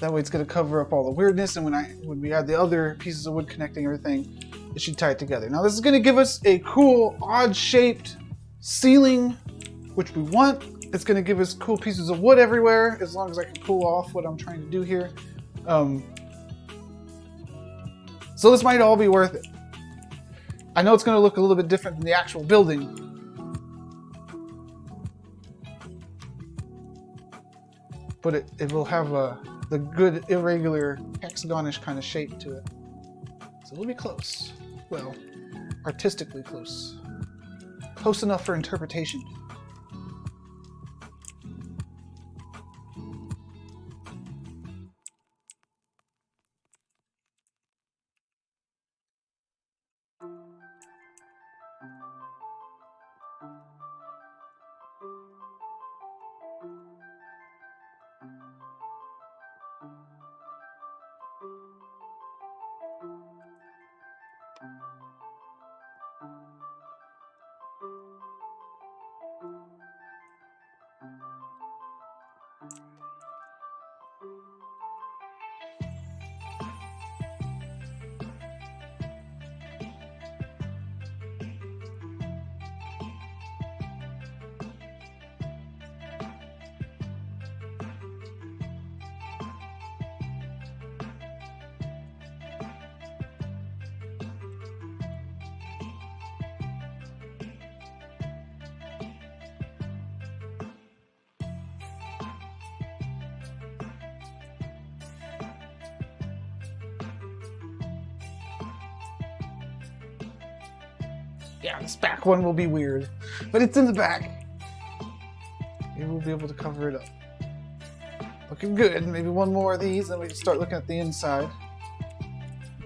Speaker 1: That way it's going to cover up all the weirdness, and when we add the other pieces of wood connecting everything, it should tie it together. Now this is going to give us a cool odd-shaped ceiling, which we want. It's going to give us cool pieces of wood everywhere, as long as I can pull off what I'm trying to do here. So this might all be worth it. I know it's going to look a little bit different than the actual building. But it will have the good irregular hexagonish kind of shape to it. So it'll be close. Well, artistically close. Close enough for interpretation. Yeah, this back one will be weird, but it's in the back. Maybe we'll be able to cover it up. Looking good. Maybe one more of these, then we can start looking at the inside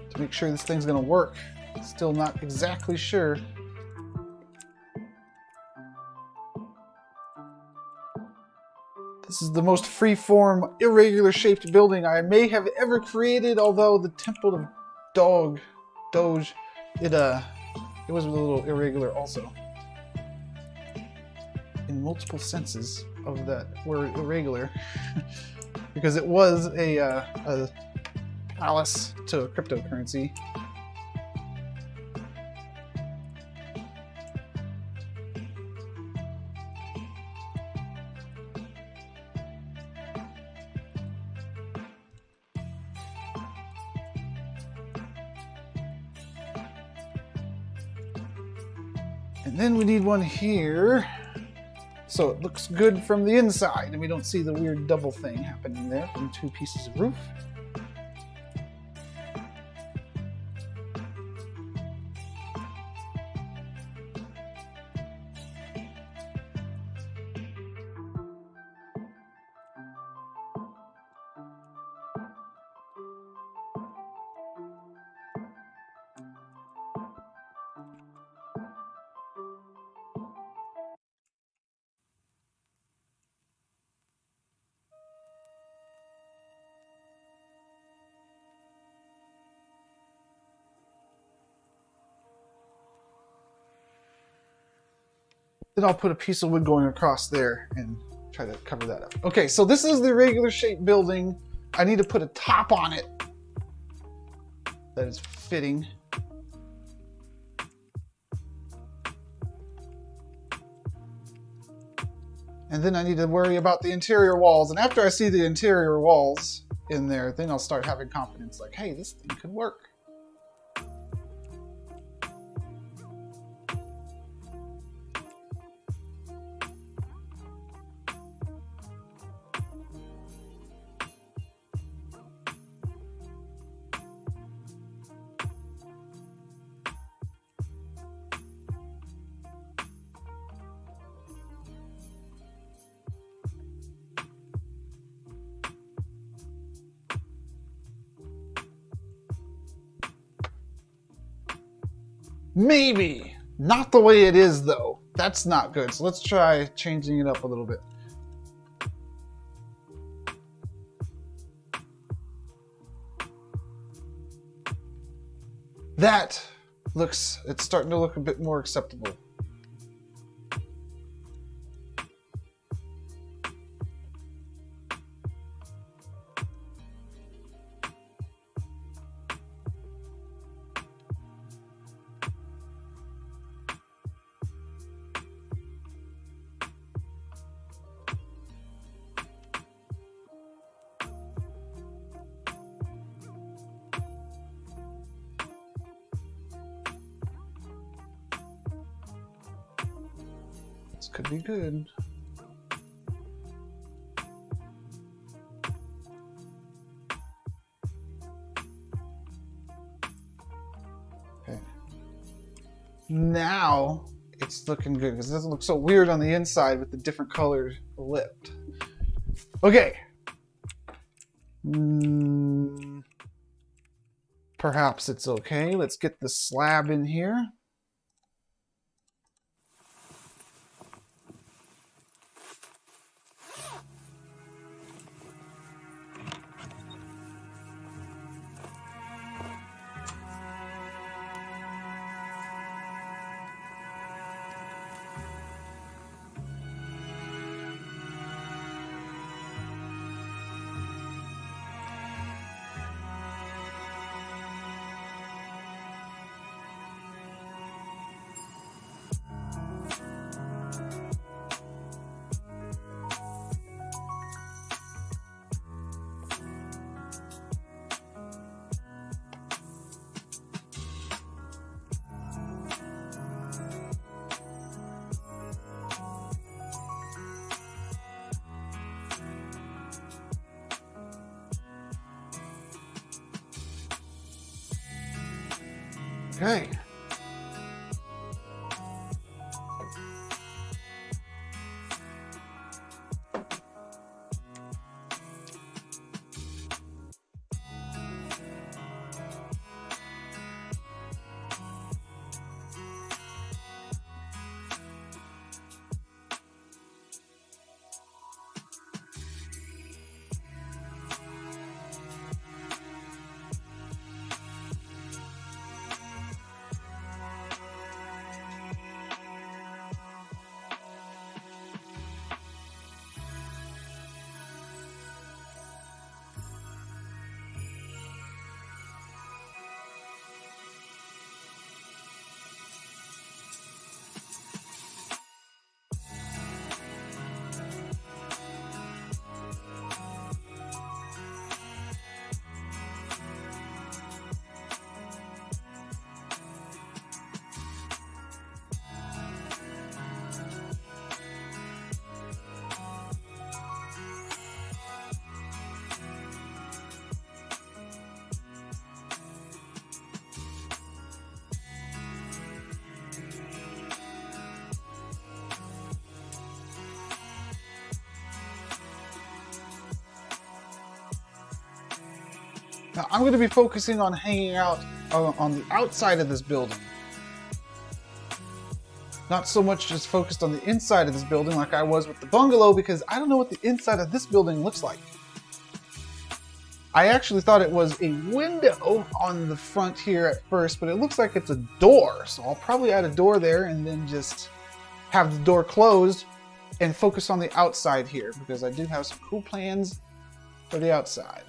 Speaker 1: to make sure this thing's gonna work. Still not exactly sure. This is the most free-form, irregular shaped building I may have ever created, although the Temple of Doge, it was a little irregular also. In multiple senses of that word irregular. Because it was a palace to a cryptocurrency. And then we need one here, so it looks good from the inside, and we don't see the weird double thing happening there from two pieces of roof. Then I'll put a piece of wood going across there and try to cover that up. Okay, so this is the regular shaped building. I need to put a top on it that is fitting. And then I need to worry about the interior walls. And after I see the interior walls in there, then I'll start having confidence like, hey, this thing could work. Maybe. Not the way it is, though. That's not good. So let's try changing it up a little bit. That looks, it's starting to look a bit more acceptable. This could be good. Okay. Now it's looking good because it doesn't look so weird on the inside with the different colored lip. Okay. Perhaps it's okay. Let's get the slab in here. Okay. Now I'm going to be focusing on hanging out on the outside of this building. Not so much just focused on the inside of this building like I was with the bungalow, because I don't know what the inside of this building looks like. I actually thought it was a window on the front here at first, but it looks like it's a door. So I'll probably add a door there and then just have the door closed and focus on the outside here, because I do have some cool plans for the outside.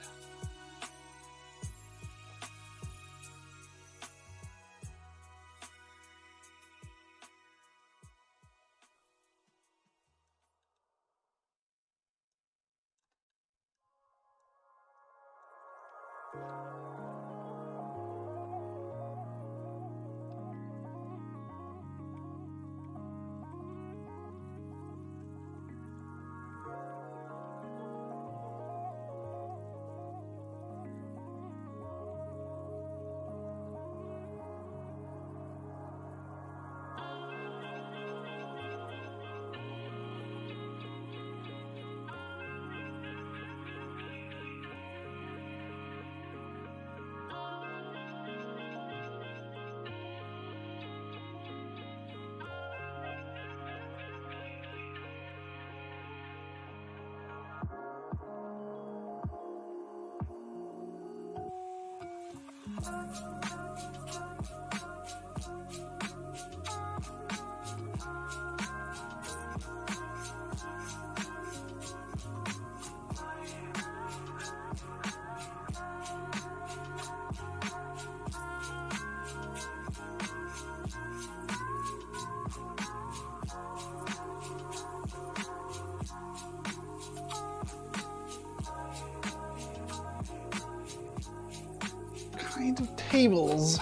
Speaker 1: Kind of tables.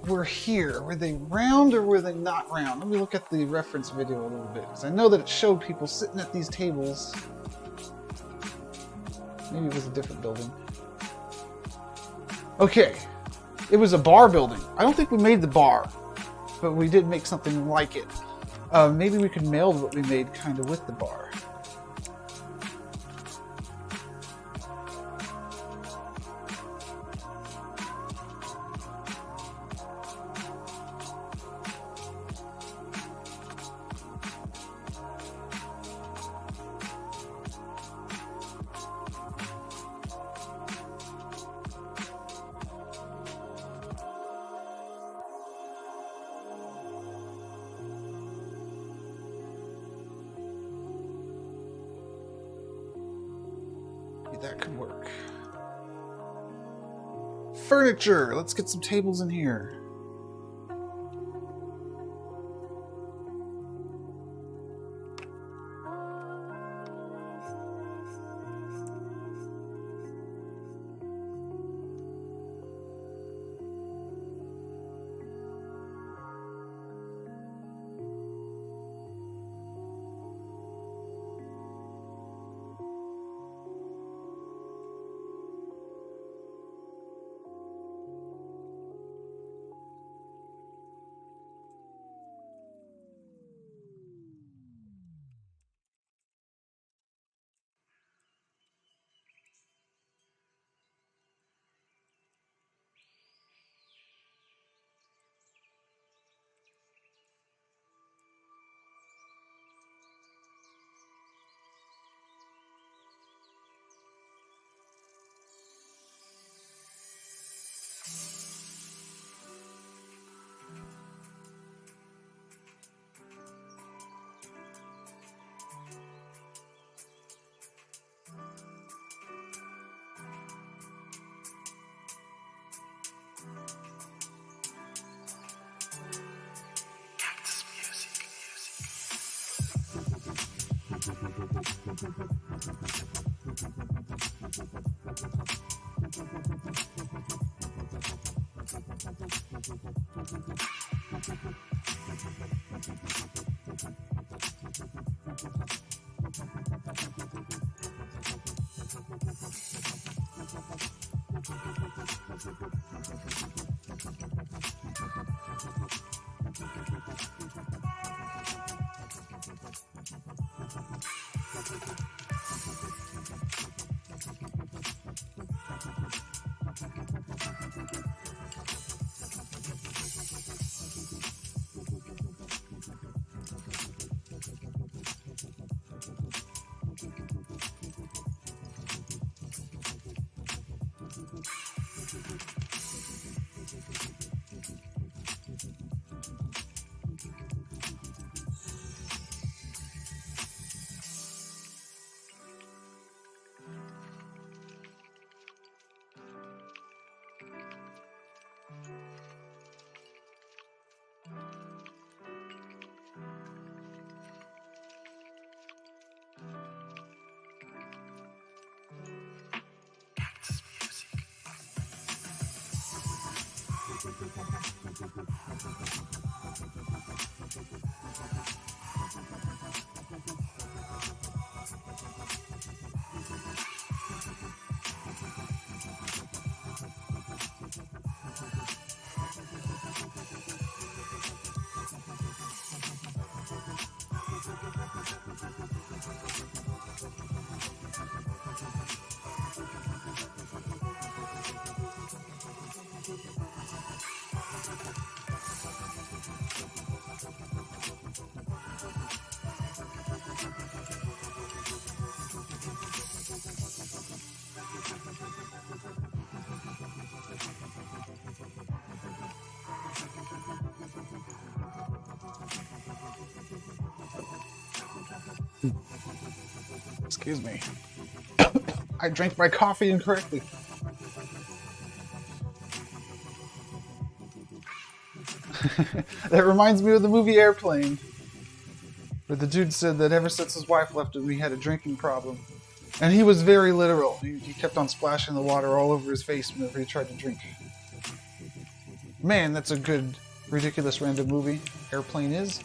Speaker 1: were here. Were they round or were they not round? Let me look at the reference video a little bit, because I know that it showed people sitting at these tables. Maybe it was a different building. Okay, it was a bar building. I don't think we made the bar, but we did make something like it. Maybe we could meld what we made kind of with the bar. That could work. Furniture. Let's get some tables in here. Excuse me. I drank my coffee incorrectly. That reminds me of the movie Airplane, where the dude said that ever since his wife left him, he had a drinking problem. And he was very literal. He kept on splashing the water all over his face whenever he tried to drink. Man, that's a good, ridiculous random movie. Airplane is.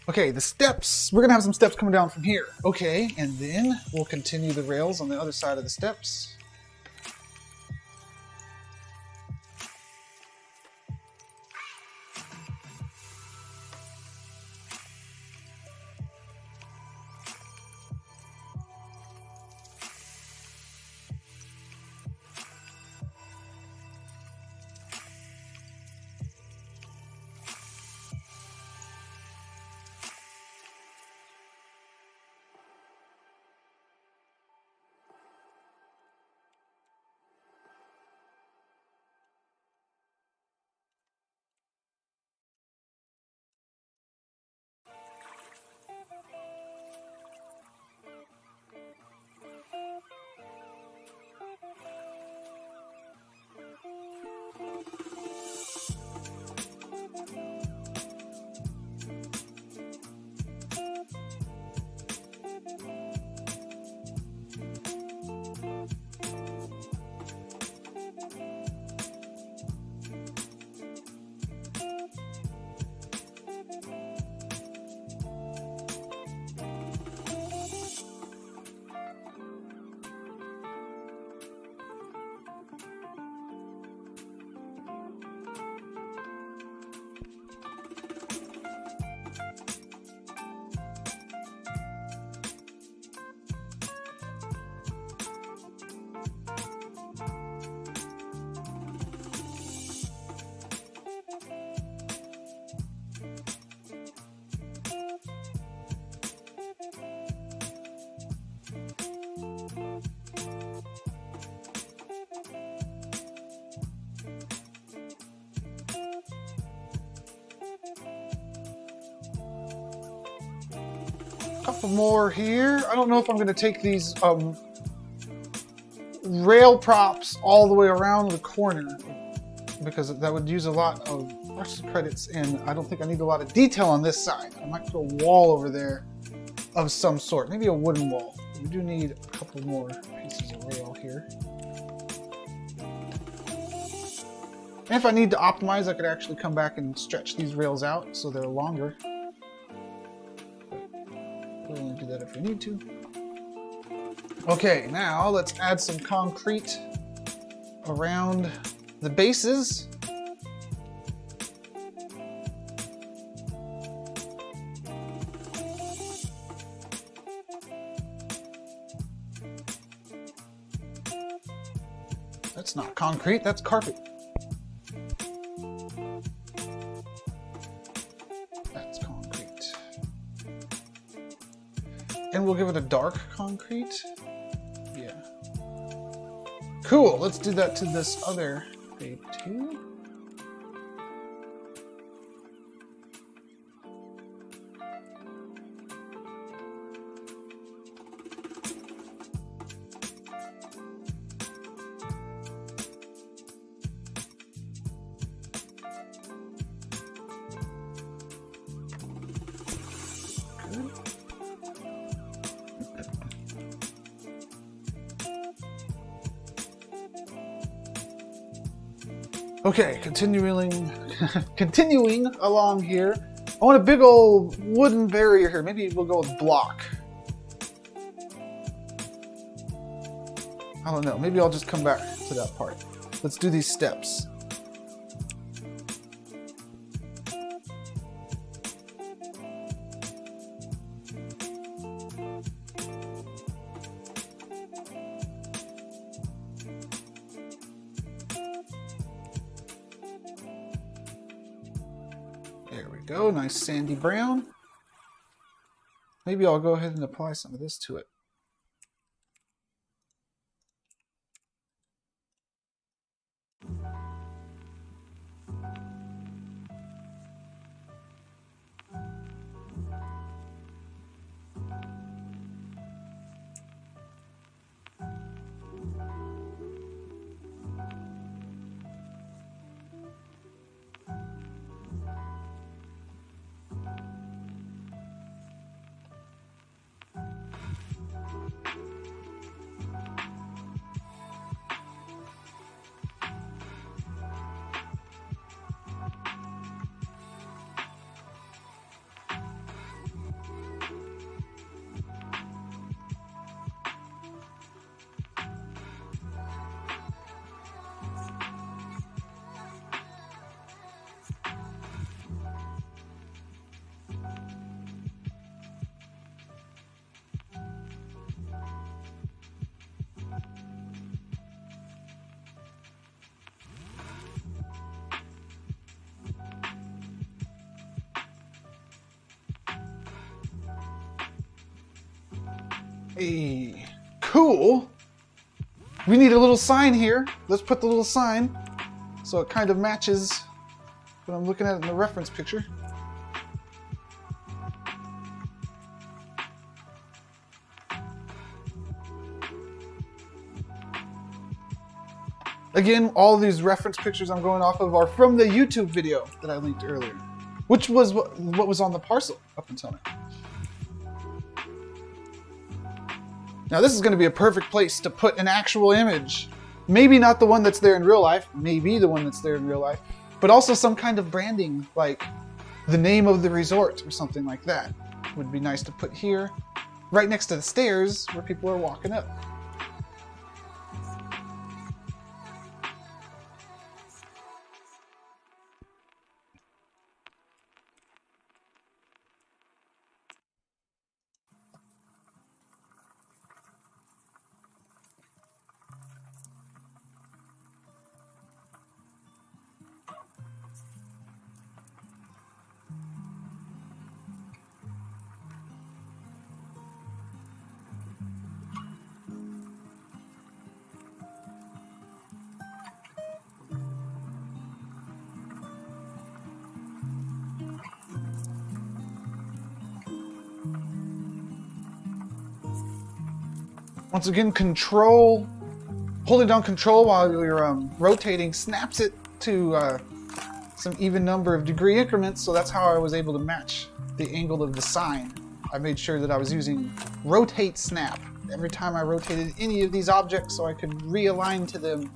Speaker 1: Okay, the steps. We're gonna have some steps coming down from here. Okay, and then we'll continue the rails on the other side of the steps. Couple more here. I don't know if I'm going to take these rail props all the way around the corner because that would use a lot of brushes credits, and I don't think I need a lot of detail on this side. I might put a wall over there of some sort, maybe a wooden wall. We do need a couple more pieces of rail here. And if I need to optimize, I could actually come back and stretch these rails out so they're longer. We'll only do that if we need to. Okay, now let's add some concrete around the bases. That's not concrete, that's carpet. That's concrete. And we'll give it a dark concrete. Yeah. Cool, let's do that to this other bay too. Okay, continuing along here. I want a big old wooden barrier here. Maybe we'll go with block. I don't know. Maybe I'll just come back to that part. Let's do these steps. There we go, nice sandy brown. Maybe I'll go ahead and apply some of this to it. Hey, cool. We need a little sign here. Let's put the little sign so it kind of matches what I'm looking at in the reference picture. Again, all of these reference pictures I'm going off of are from the YouTube video that I linked earlier, which was what was on the parcel up until now. Now this is going to be a perfect place to put an actual image. Maybe not the one that's there in real life, maybe the one that's there in real life, but also some kind of branding, like the name of the resort or something like that. Would be nice to put here, right next to the stairs where people are walking up. Once again, holding down control while you're rotating snaps it to some even number of degree increments, so that's how I was able to match the angle of the sign. I made sure that I was using rotate snap every time I rotated any of these objects so I could realign to them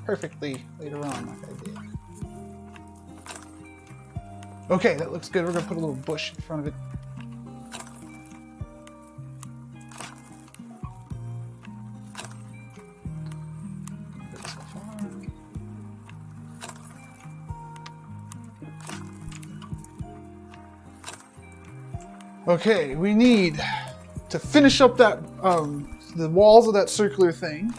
Speaker 1: perfectly later on like I did. Okay, that looks good. We're gonna put a little bush in front of it. Okay, we need to finish up that the walls of that circular thing.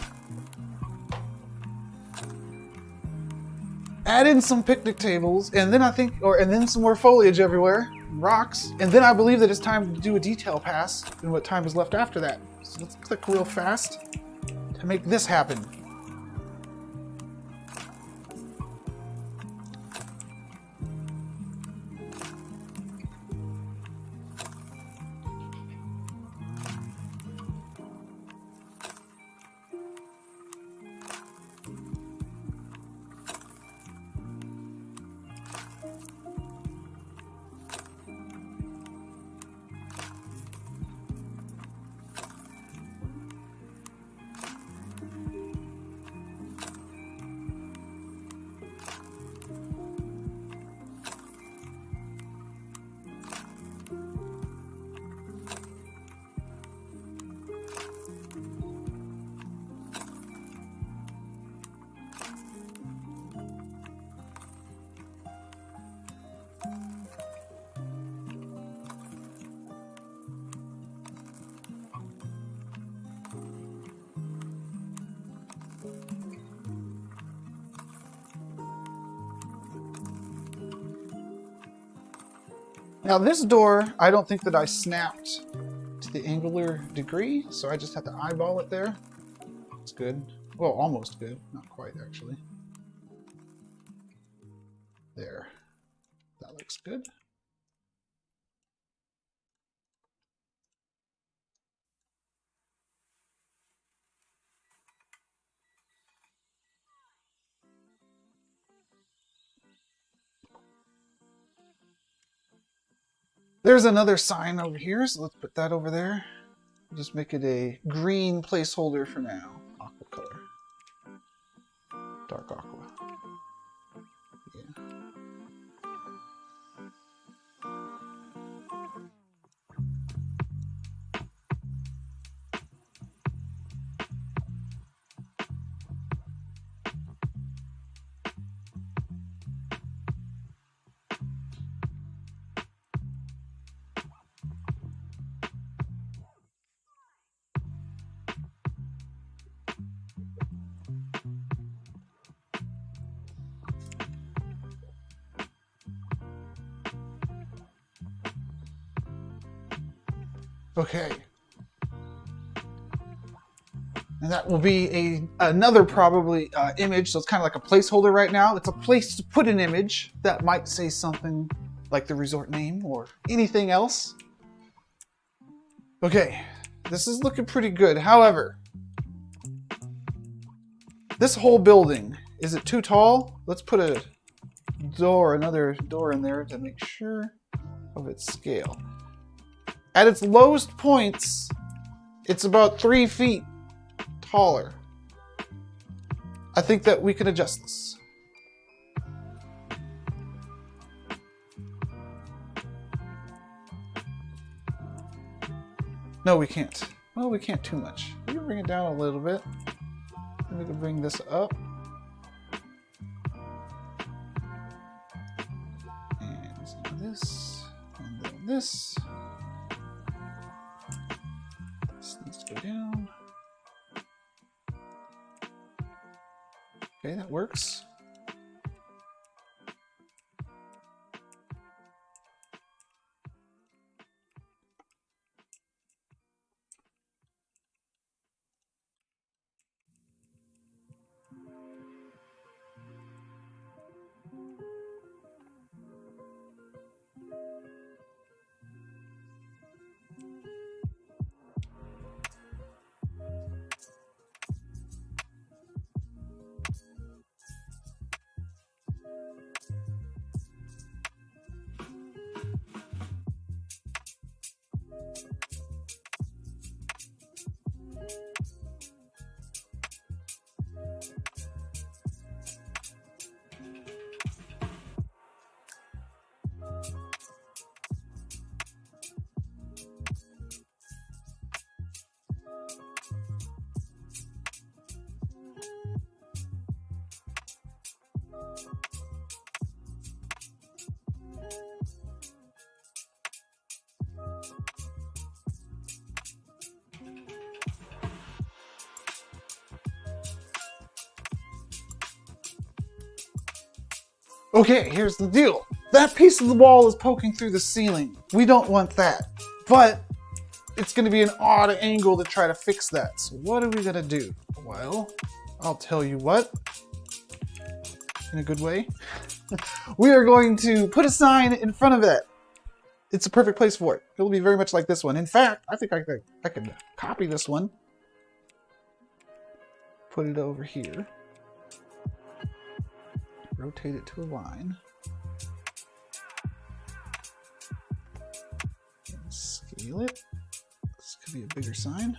Speaker 1: Add in some picnic tables, and then and then some more foliage everywhere, rocks, and then I believe that it's time to do a detail pass and what time is left after that. So let's click real fast to make this happen. Now this door, I don't think that I snapped to the angular degree, so I just have to eyeball it there. It's good. Well, almost good. Not quite, actually. There. That looks good. There's another sign over here, so let's put that over there. Just make it a green placeholder for now. Aqua color. Dark aqua. Yeah. Okay. And that will be another probably image. So it's kind of like a placeholder right now. It's a place to put an image that might say something like the resort name or anything else. Okay, this is looking pretty good. However, this whole building, is it too tall? Let's put another door in there to make sure of its scale. At its lowest points, it's about 3 feet taller. I think that we can adjust this. No, we can't. Well, we can't too much. We can bring it down a little bit. And we can bring this up. And this, and then this. This needs to go down. Okay, that works. Okay, here's the deal. That piece of the wall is poking through the ceiling. We don't want that, but it's gonna be an odd angle to try to fix that. So what are we gonna do? Well, I'll tell you what, in a good way. We are going to put a sign in front of it. It's a perfect place for it. It'll be very much like this one. In fact, I think I could copy this one, put it over here. Rotate it to a line. And scale it. This could be a bigger sign.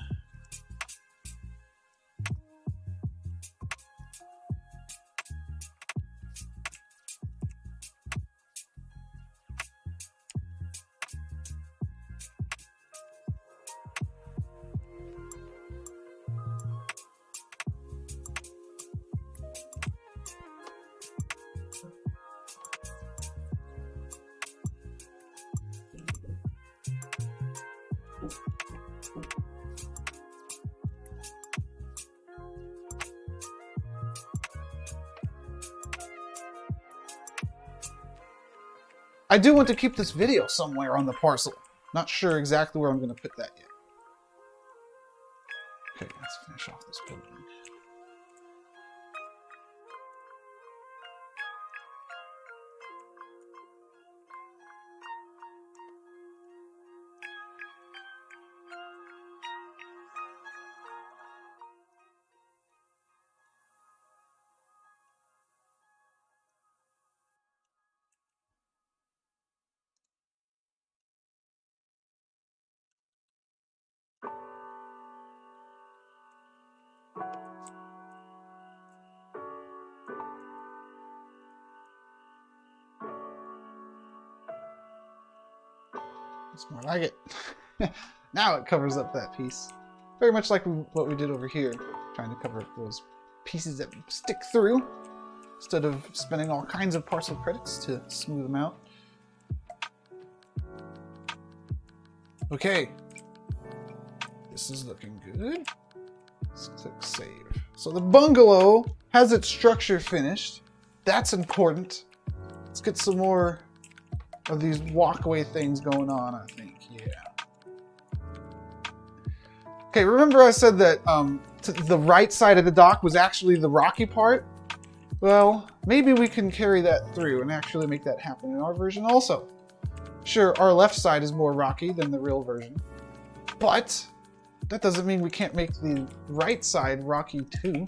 Speaker 1: I do want to keep this video somewhere on the parcel. Not sure exactly where I'm going to put that yet. Okay, let's finish off this building. That's more like it. Now it covers up that piece. Very much like what we did over here, trying to cover up those pieces that stick through, instead of spending all kinds of parcel credits to smooth them out. Okay, this is looking good. Let's click save. So the bungalow has its structure finished. That's important. Let's get some more of these walkway things going on, I think. Yeah. Okay, remember I said that the right side of the dock was actually the rocky part, well, maybe we can carry that through and actually make that happen in our version also. Sure, our left side is more rocky than the real version, but that doesn't mean we can't make the right side rocky too.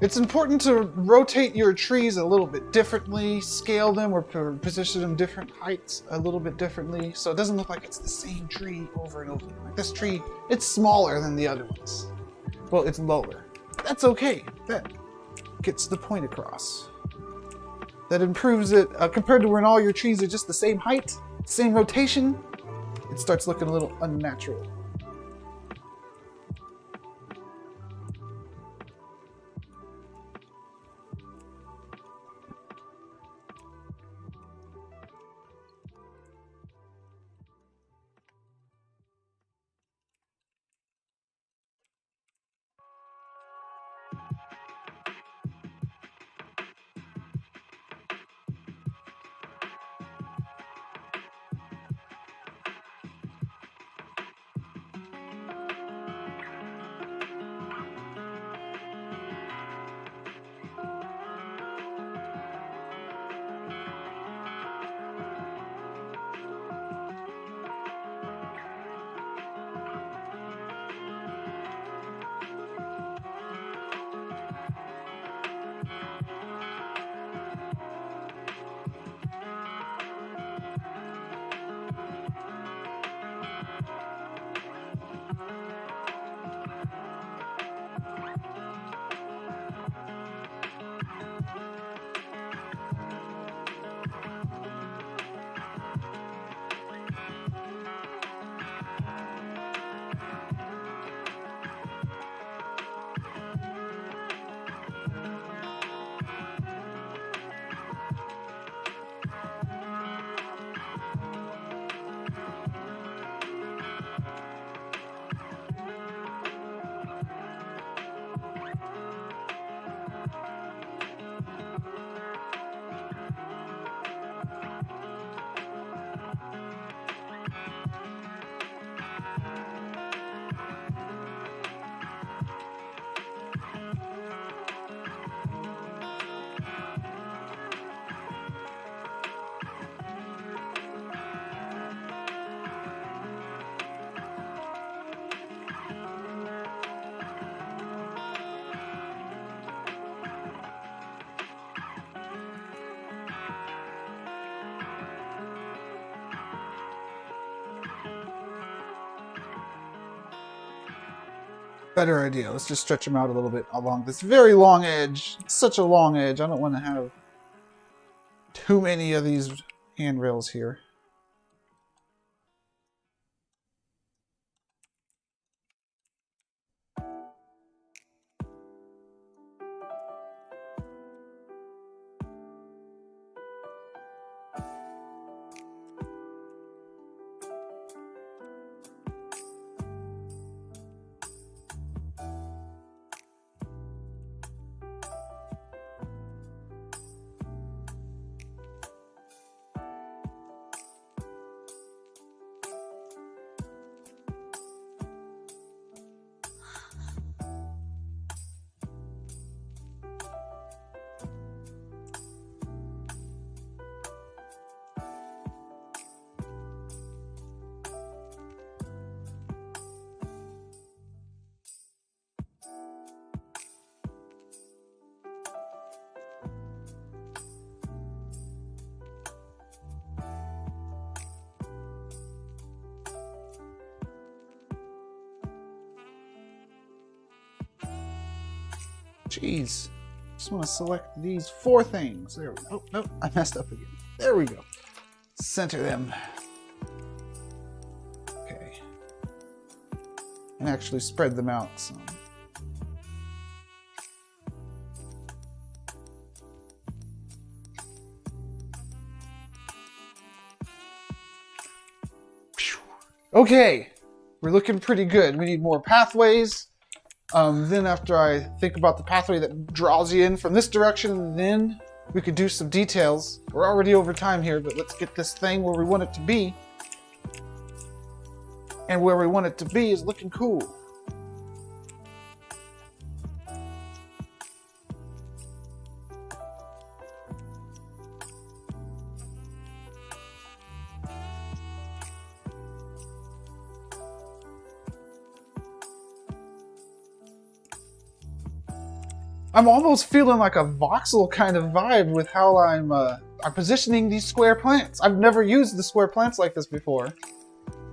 Speaker 1: It's important to rotate your trees a little bit differently, scale them or position them different heights a little bit differently, so it doesn't look like it's the same tree over and over. Like this tree, it's smaller than the other ones. Well, it's lower. That's okay. That gets the point across. That improves it compared to when all your trees are just the same height, same rotation. It starts looking a little unnatural. Better idea. Let's just stretch them out a little bit along this very long edge. It's such a long edge. I don't want to have too many of these handrails here. Jeez. Just want to select these 4 things. There we go. Oh, nope, I messed up again. There we go. Center them. Okay. And actually spread them out some. Okay. We're looking pretty good. We need more pathways. Then after I think about the pathway that draws you in from this direction, then we could do some details. We're already over time here, but let's get this thing where we want it to be. And where we want it to be is looking cool. I'm almost feeling like a voxel kind of vibe with how I'm positioning these square plants. I've never used the square plants like this before,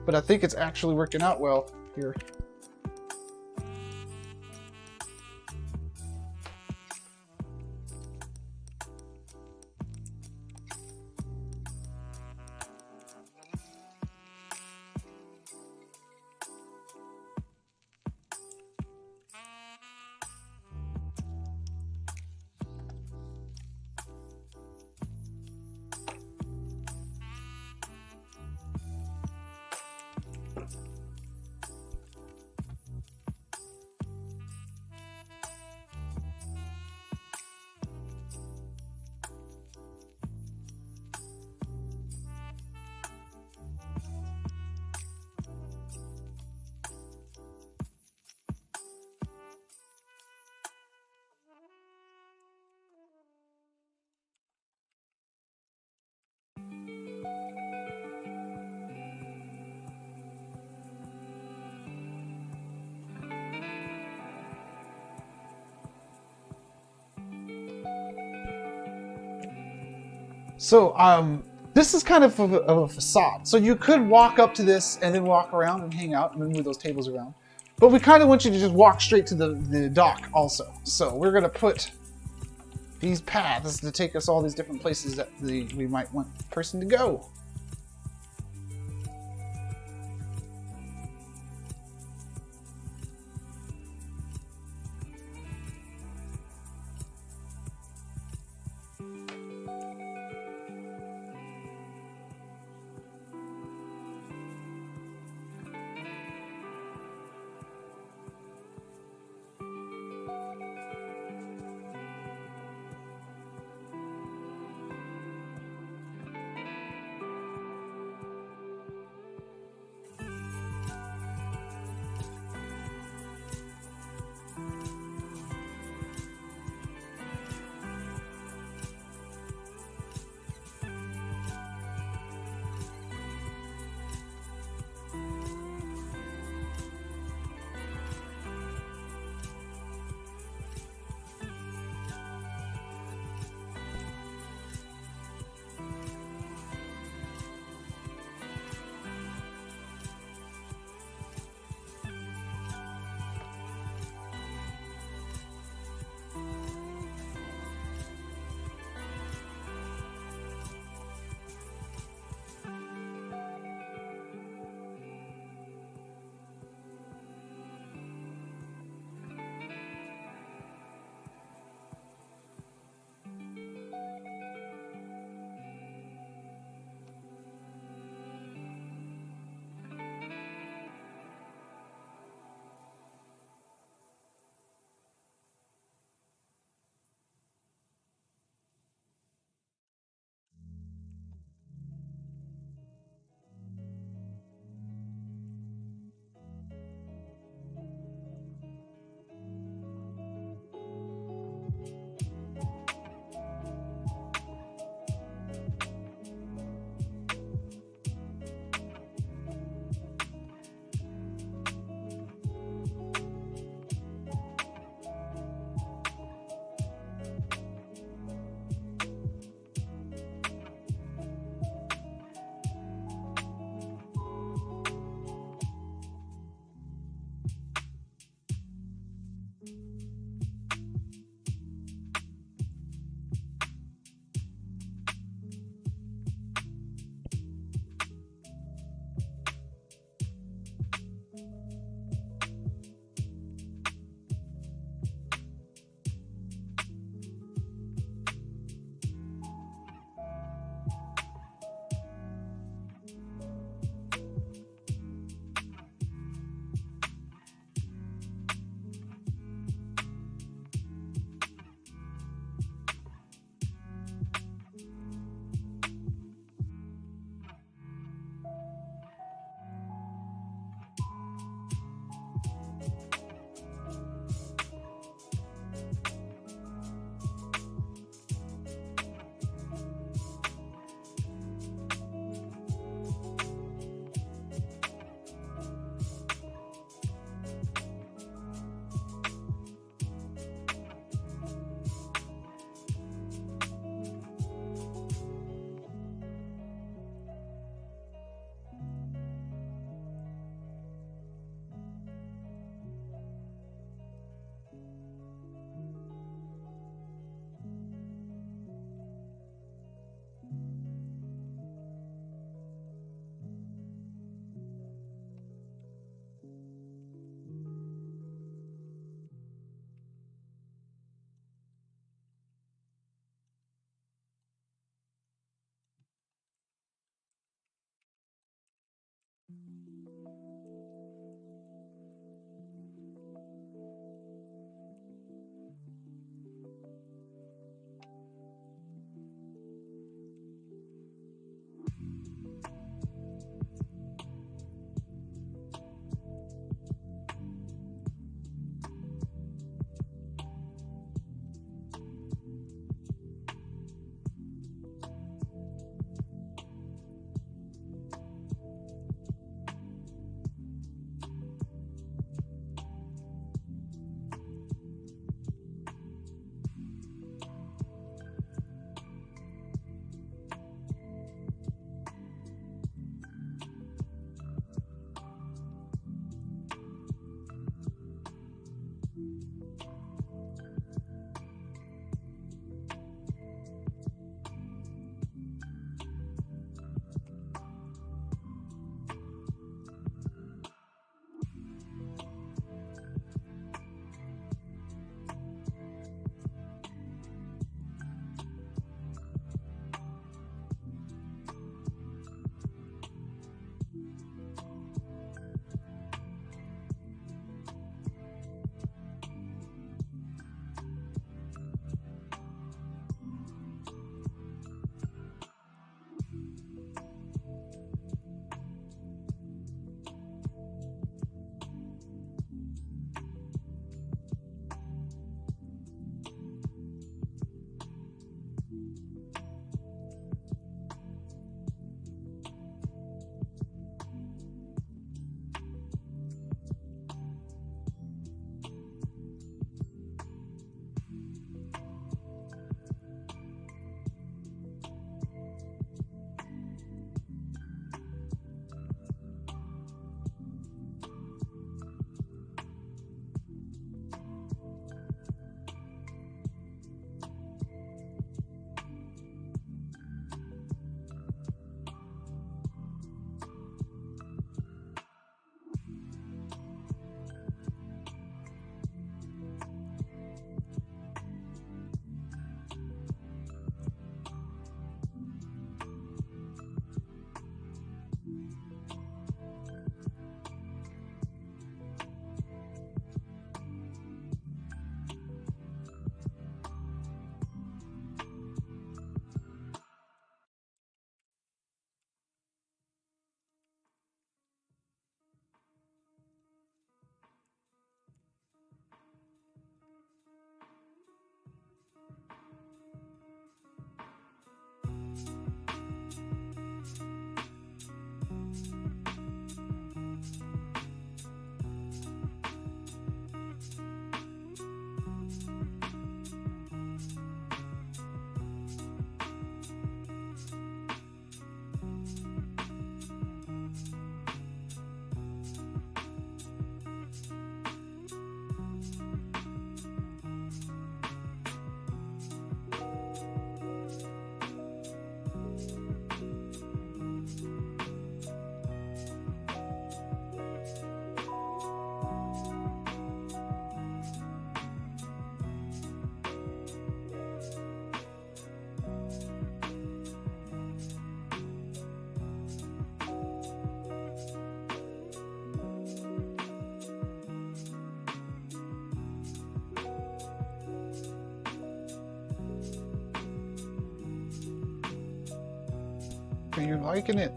Speaker 1: but I think it's actually working out well here. So this is kind of a facade. So you could walk up to this and then walk around and hang out and then move those tables around. But we kind of want you to just walk straight to the dock also. So we're going to put these paths to take us all these different places that we might want the person to go. Are you liking it?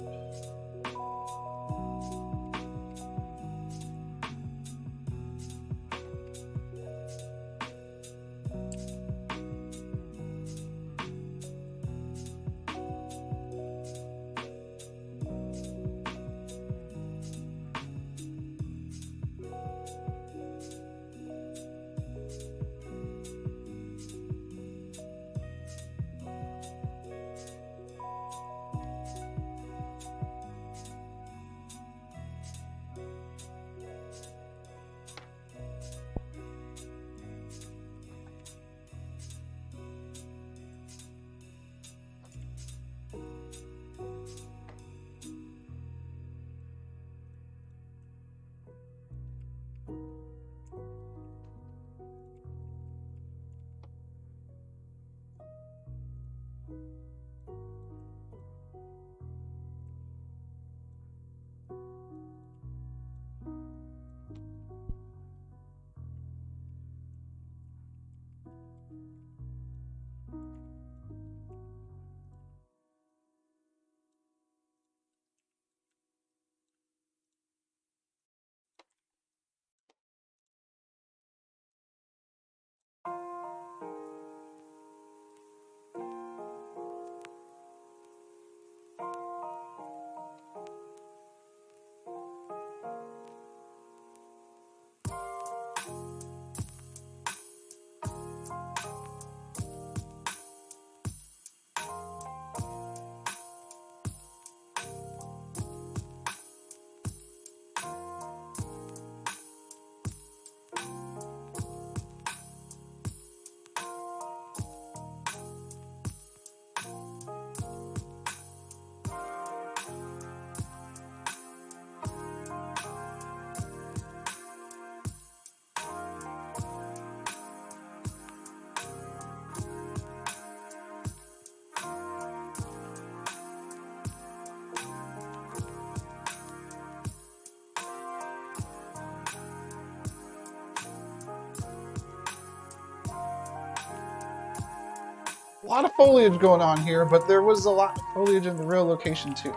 Speaker 1: A lot of foliage going on here, but there was a lot of foliage in the real location too.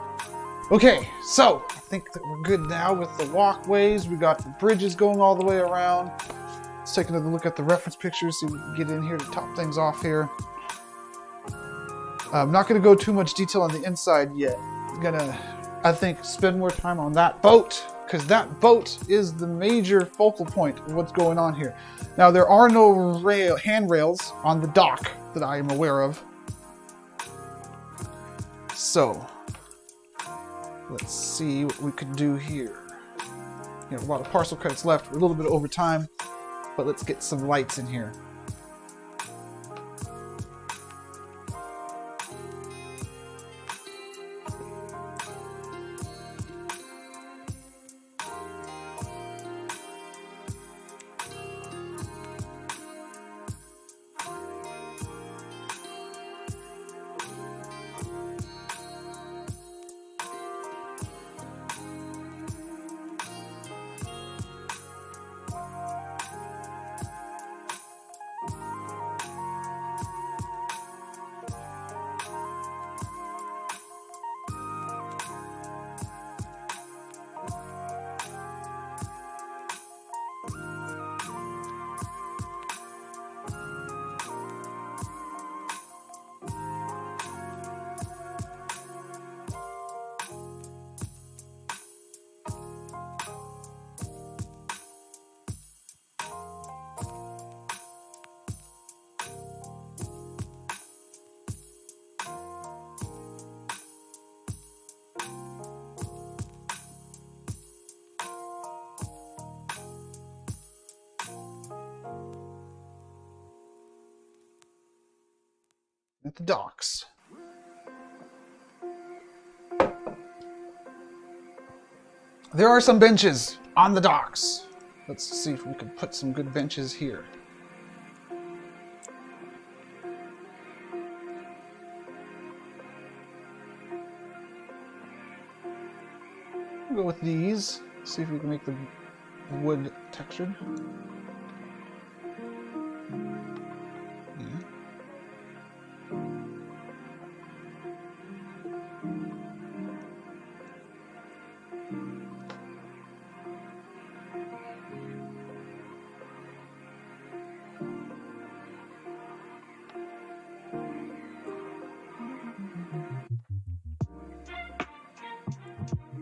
Speaker 1: Okay, so I think that we're good now with the walkways. We got the bridges going all the way around. Let's take another look at the reference pictures, see if we can get in here to top things off here. I'm not going to go too much detail on the inside yet. I'm going to, I think, spend more time on that boat, because that boat is the major focal point of what's going on here. Now, there are no handrails on the dock that I am aware of. So, let's see what we could do here. You know, a lot of parcel credits left. We're a little bit over time, but let's get some lights in here. At the docks. There are some benches on the docks. Let's see if we can put some good benches here. We'll go with these. See if we can make the wood textured.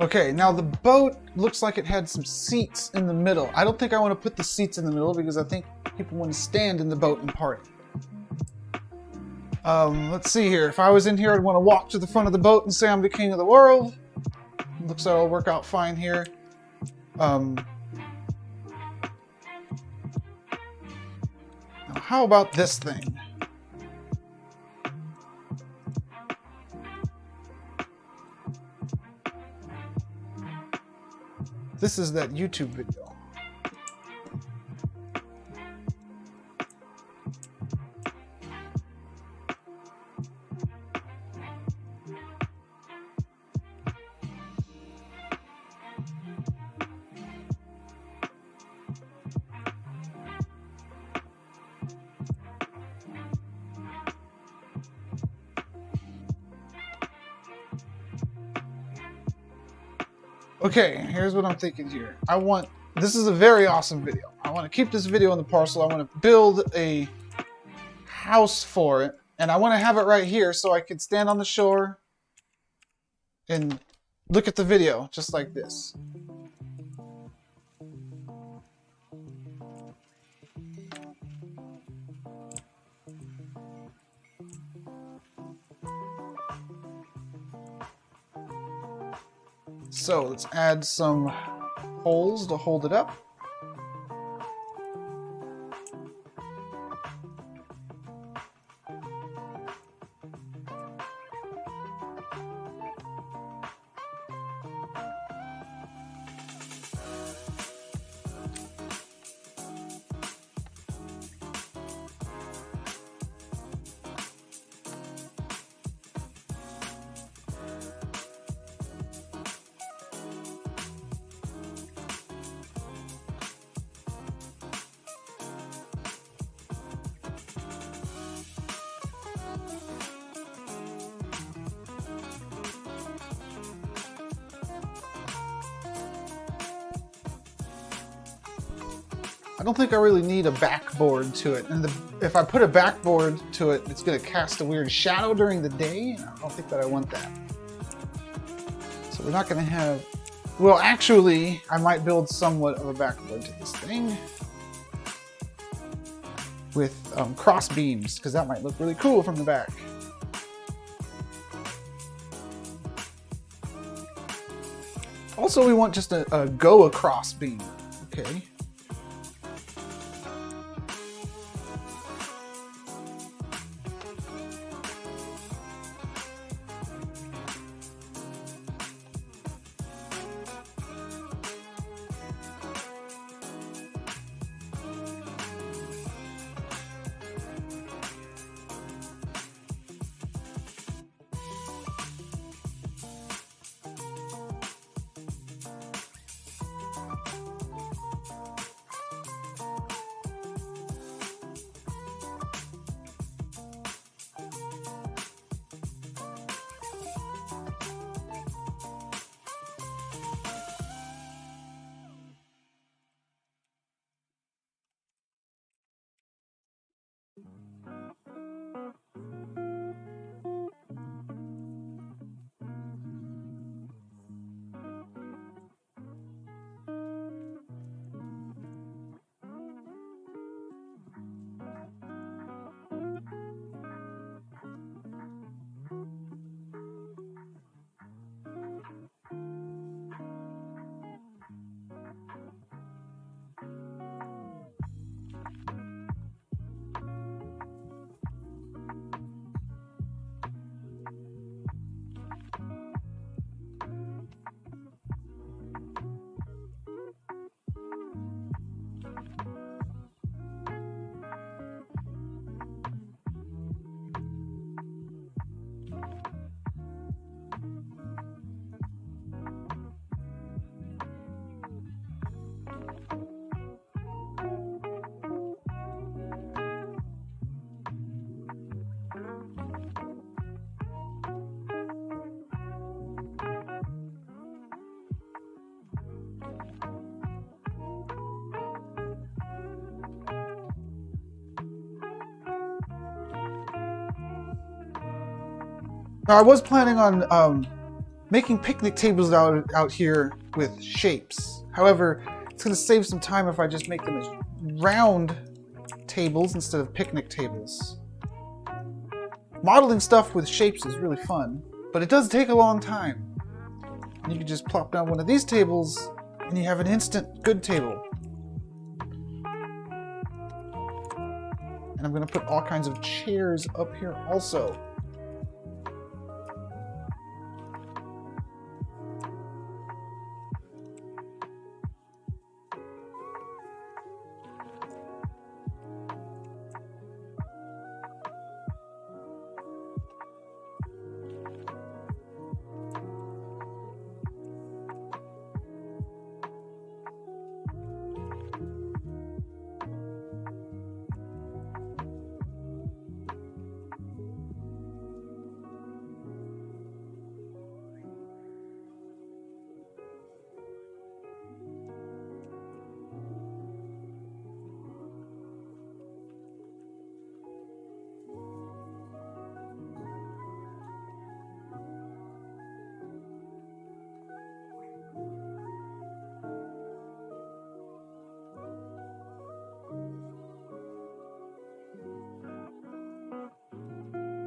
Speaker 1: Okay, now the boat looks like it had some seats in the middle. I don't think I want to put the seats in the middle because I think people want to stand in the boat and party. Let's see here. If I was in here, I'd want to walk to the front of the boat and say I'm the king of the world. Looks like it'll work out fine here. Now how about this thing? This is that YouTube video. Okay, here's what I'm thinking here. This is a very awesome video. I want to keep this video in the parcel. I want to build a house for it. And I want to have it right here so I can stand on the shore and look at the video just like this. So let's add some holes to hold it up. I don't think I really need a backboard to it. And if I put a backboard to it, it's going to cast a weird shadow during the day. And I don't think that I want that. So we're not going to have... Well, actually, I might build somewhat of a backboard to this thing. With cross beams, because that might look really cool from the back. Also, we want just a go-across beam. Okay. Now, I was planning on making picnic tables out here with shapes. However, it's going to save some time if I just make them as round tables instead of picnic tables. Modeling stuff with shapes is really fun, but it does take a long time. And you can just plop down one of these tables and you have an instant good table. And I'm going to put all kinds of chairs up here also.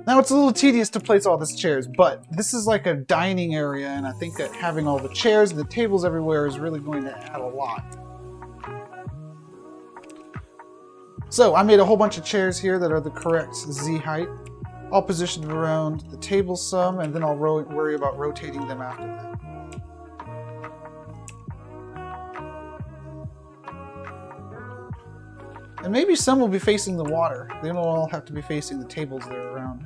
Speaker 1: Now it's a little tedious to place all these chairs, but this is like a dining area, and I think that having all the chairs and the tables everywhere is really going to add a lot. So I made a whole bunch of chairs here that are the correct Z height, all positioned around the table some, and then I'll worry about rotating them after that. And maybe some will be facing the water. They don't all have to be facing the tables that are around.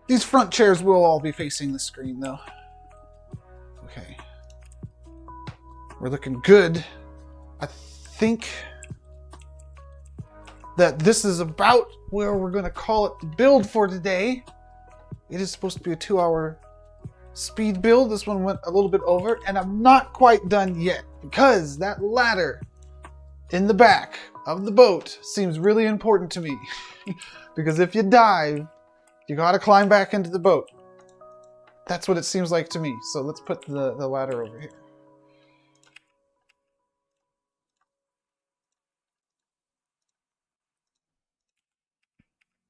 Speaker 1: These front chairs will all be facing the screen though. Okay. We're looking good. I think that this is about where we're going to call it the build for today. It is supposed to be a 2-hour speed build. This one went a little bit over, and I'm not quite done yet because that ladder in the back of the boat seems really important to me. Because if you dive, you gotta climb back into the boat. That's what it seems like to me. So let's put the ladder over here.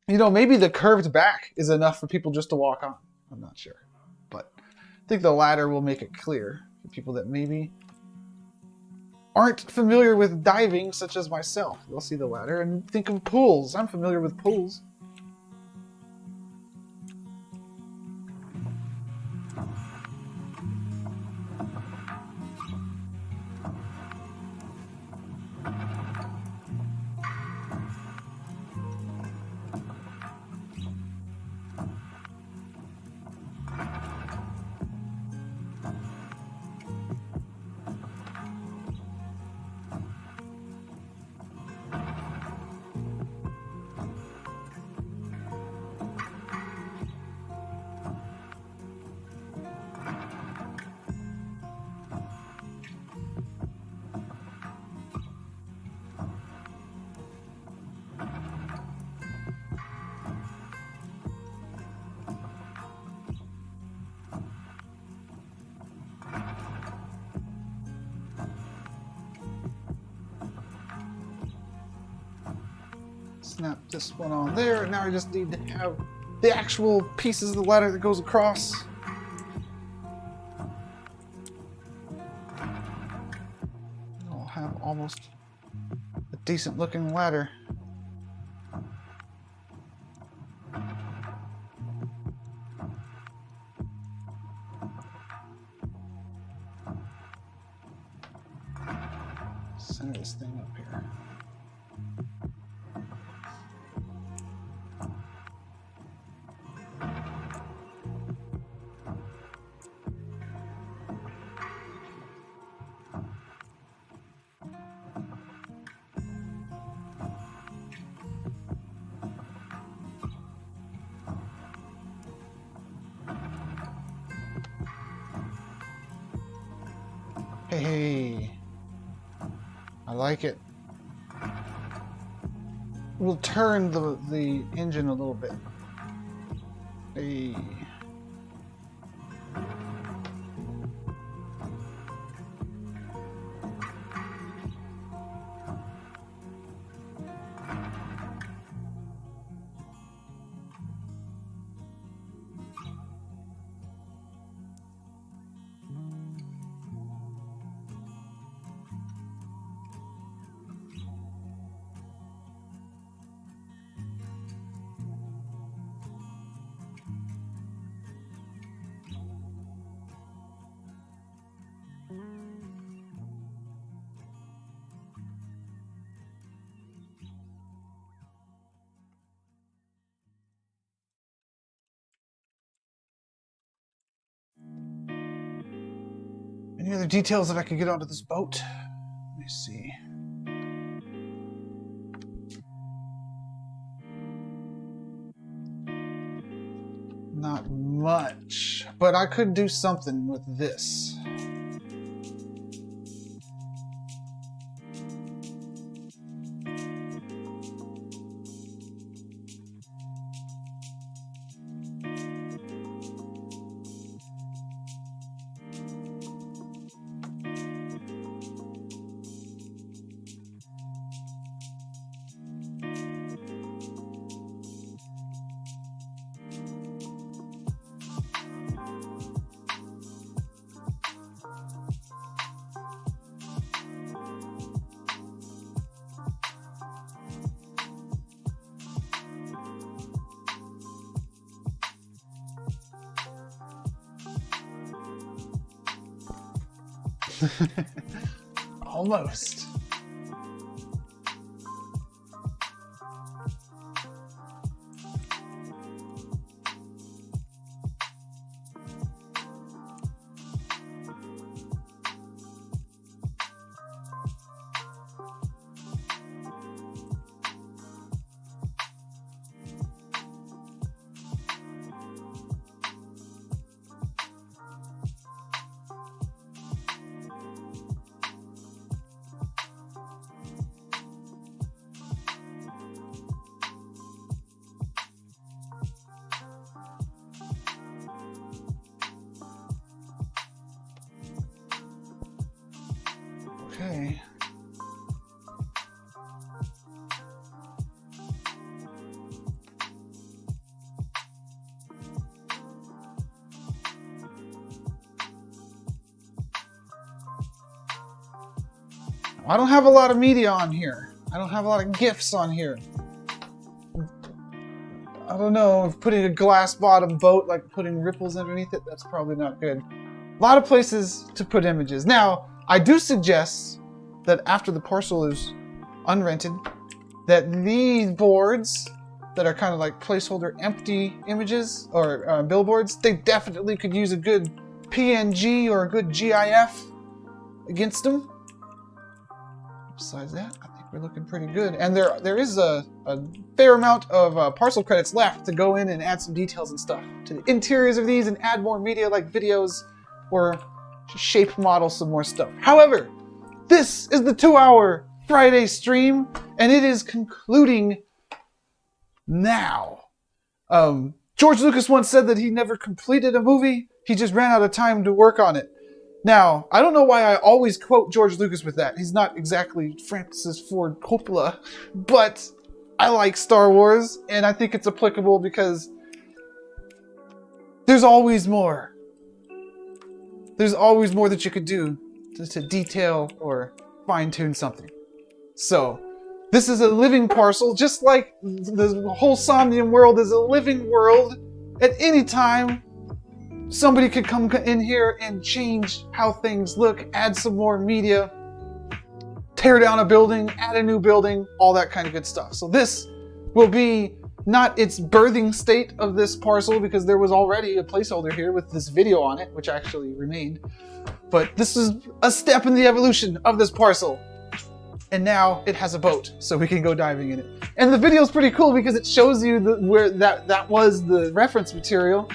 Speaker 1: You know, maybe the curved back is enough for people just to walk on. I'm not sure. But I think the ladder will make it clear for people that maybe aren't familiar with diving, such as myself. They'll see the ladder and think of pools. I'm familiar with pools. snap this one on there, and now I just need to have the actual pieces of the ladder that goes across. I'll have almost a decent looking ladder. Center this thing up here. Hey, I like it. We'll turn the engine a little bit. Hey. Any other details that I could get onto this boat? Let me see. Not much, but I could do something with this. Almost. Okay. I don't have a lot of media on here. I don't have a lot of GIFs on here. I don't know if putting a glass bottom boat, like putting ripples underneath it, that's probably not good. A lot of places to put images. Now, I do suggest that after the parcel is unrented, that these boards that are kind of like placeholder empty images or billboards, they definitely could use a good PNG or a good GIF against them. Besides that, I think we're looking pretty good. And there is a fair amount of parcel credits left to go in and add some details and stuff to the interiors of these and add more media like videos or shape model some more stuff. However, this is the 2-hour Friday stream, and it is concluding now. George Lucas once said that he never completed a movie, he just ran out of time to work on it. Now, I don't know why I always quote George Lucas with that. He's not exactly Francis Ford Coppola, but I like Star Wars, and I think it's applicable because there's always more. There's always more that you could do to detail or fine-tune something. So, this is a living parcel, just like the whole Somnium world is a living world. At any time, somebody could come in here and change how things look, add some more media, tear down a building, add a new building, all that kind of good stuff. So this will be not its birthing state of this parcel, because there was already a placeholder here with this video on it, which actually remained. But this is a step in the evolution of this parcel. And now it has a boat, so we can go diving in it. And the video is pretty cool because it shows you where that was the reference material,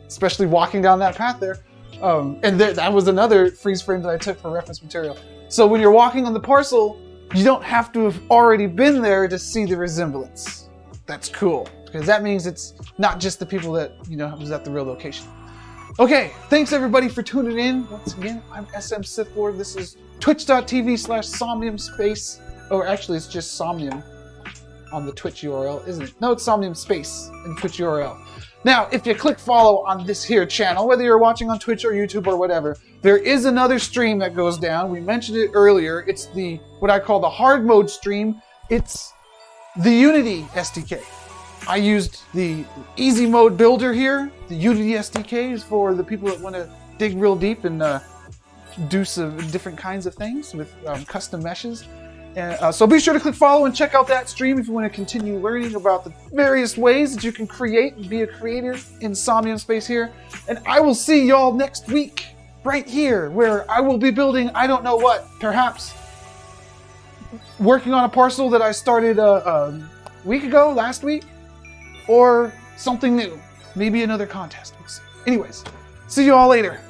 Speaker 1: especially walking down that path there. That was another freeze frame that I took for reference material. So when you're walking on the parcel, you don't have to have already been there to see the resemblance. That's cool, because that means it's not just the people that, was at the real location. Okay, thanks everybody for tuning in. Once again, I'm SM Sith Lord. This is twitch.tv/Somnium Space. Or actually, it's just Somnium on the Twitch URL, isn't it? No, it's Somnium Space in Twitch URL. Now, if you click follow on this here channel, whether you're watching on Twitch or YouTube or whatever, there is another stream that goes down. We mentioned it earlier. It's what I call the hard mode stream. It's the Unity SDK. I used the easy mode builder here. The Unity SDK is for the people that want to dig real deep and do some different kinds of things with custom meshes. And, so be sure to click follow and check out that stream if you want to continue learning about the various ways that you can create and be a creator in Somnium Space here. And I will see y'all next week right here, where I will be building I don't know what, perhaps working on a parcel that I started a week ago, last week, or something new. Maybe another contest. We'll see. Anyways, see you all later.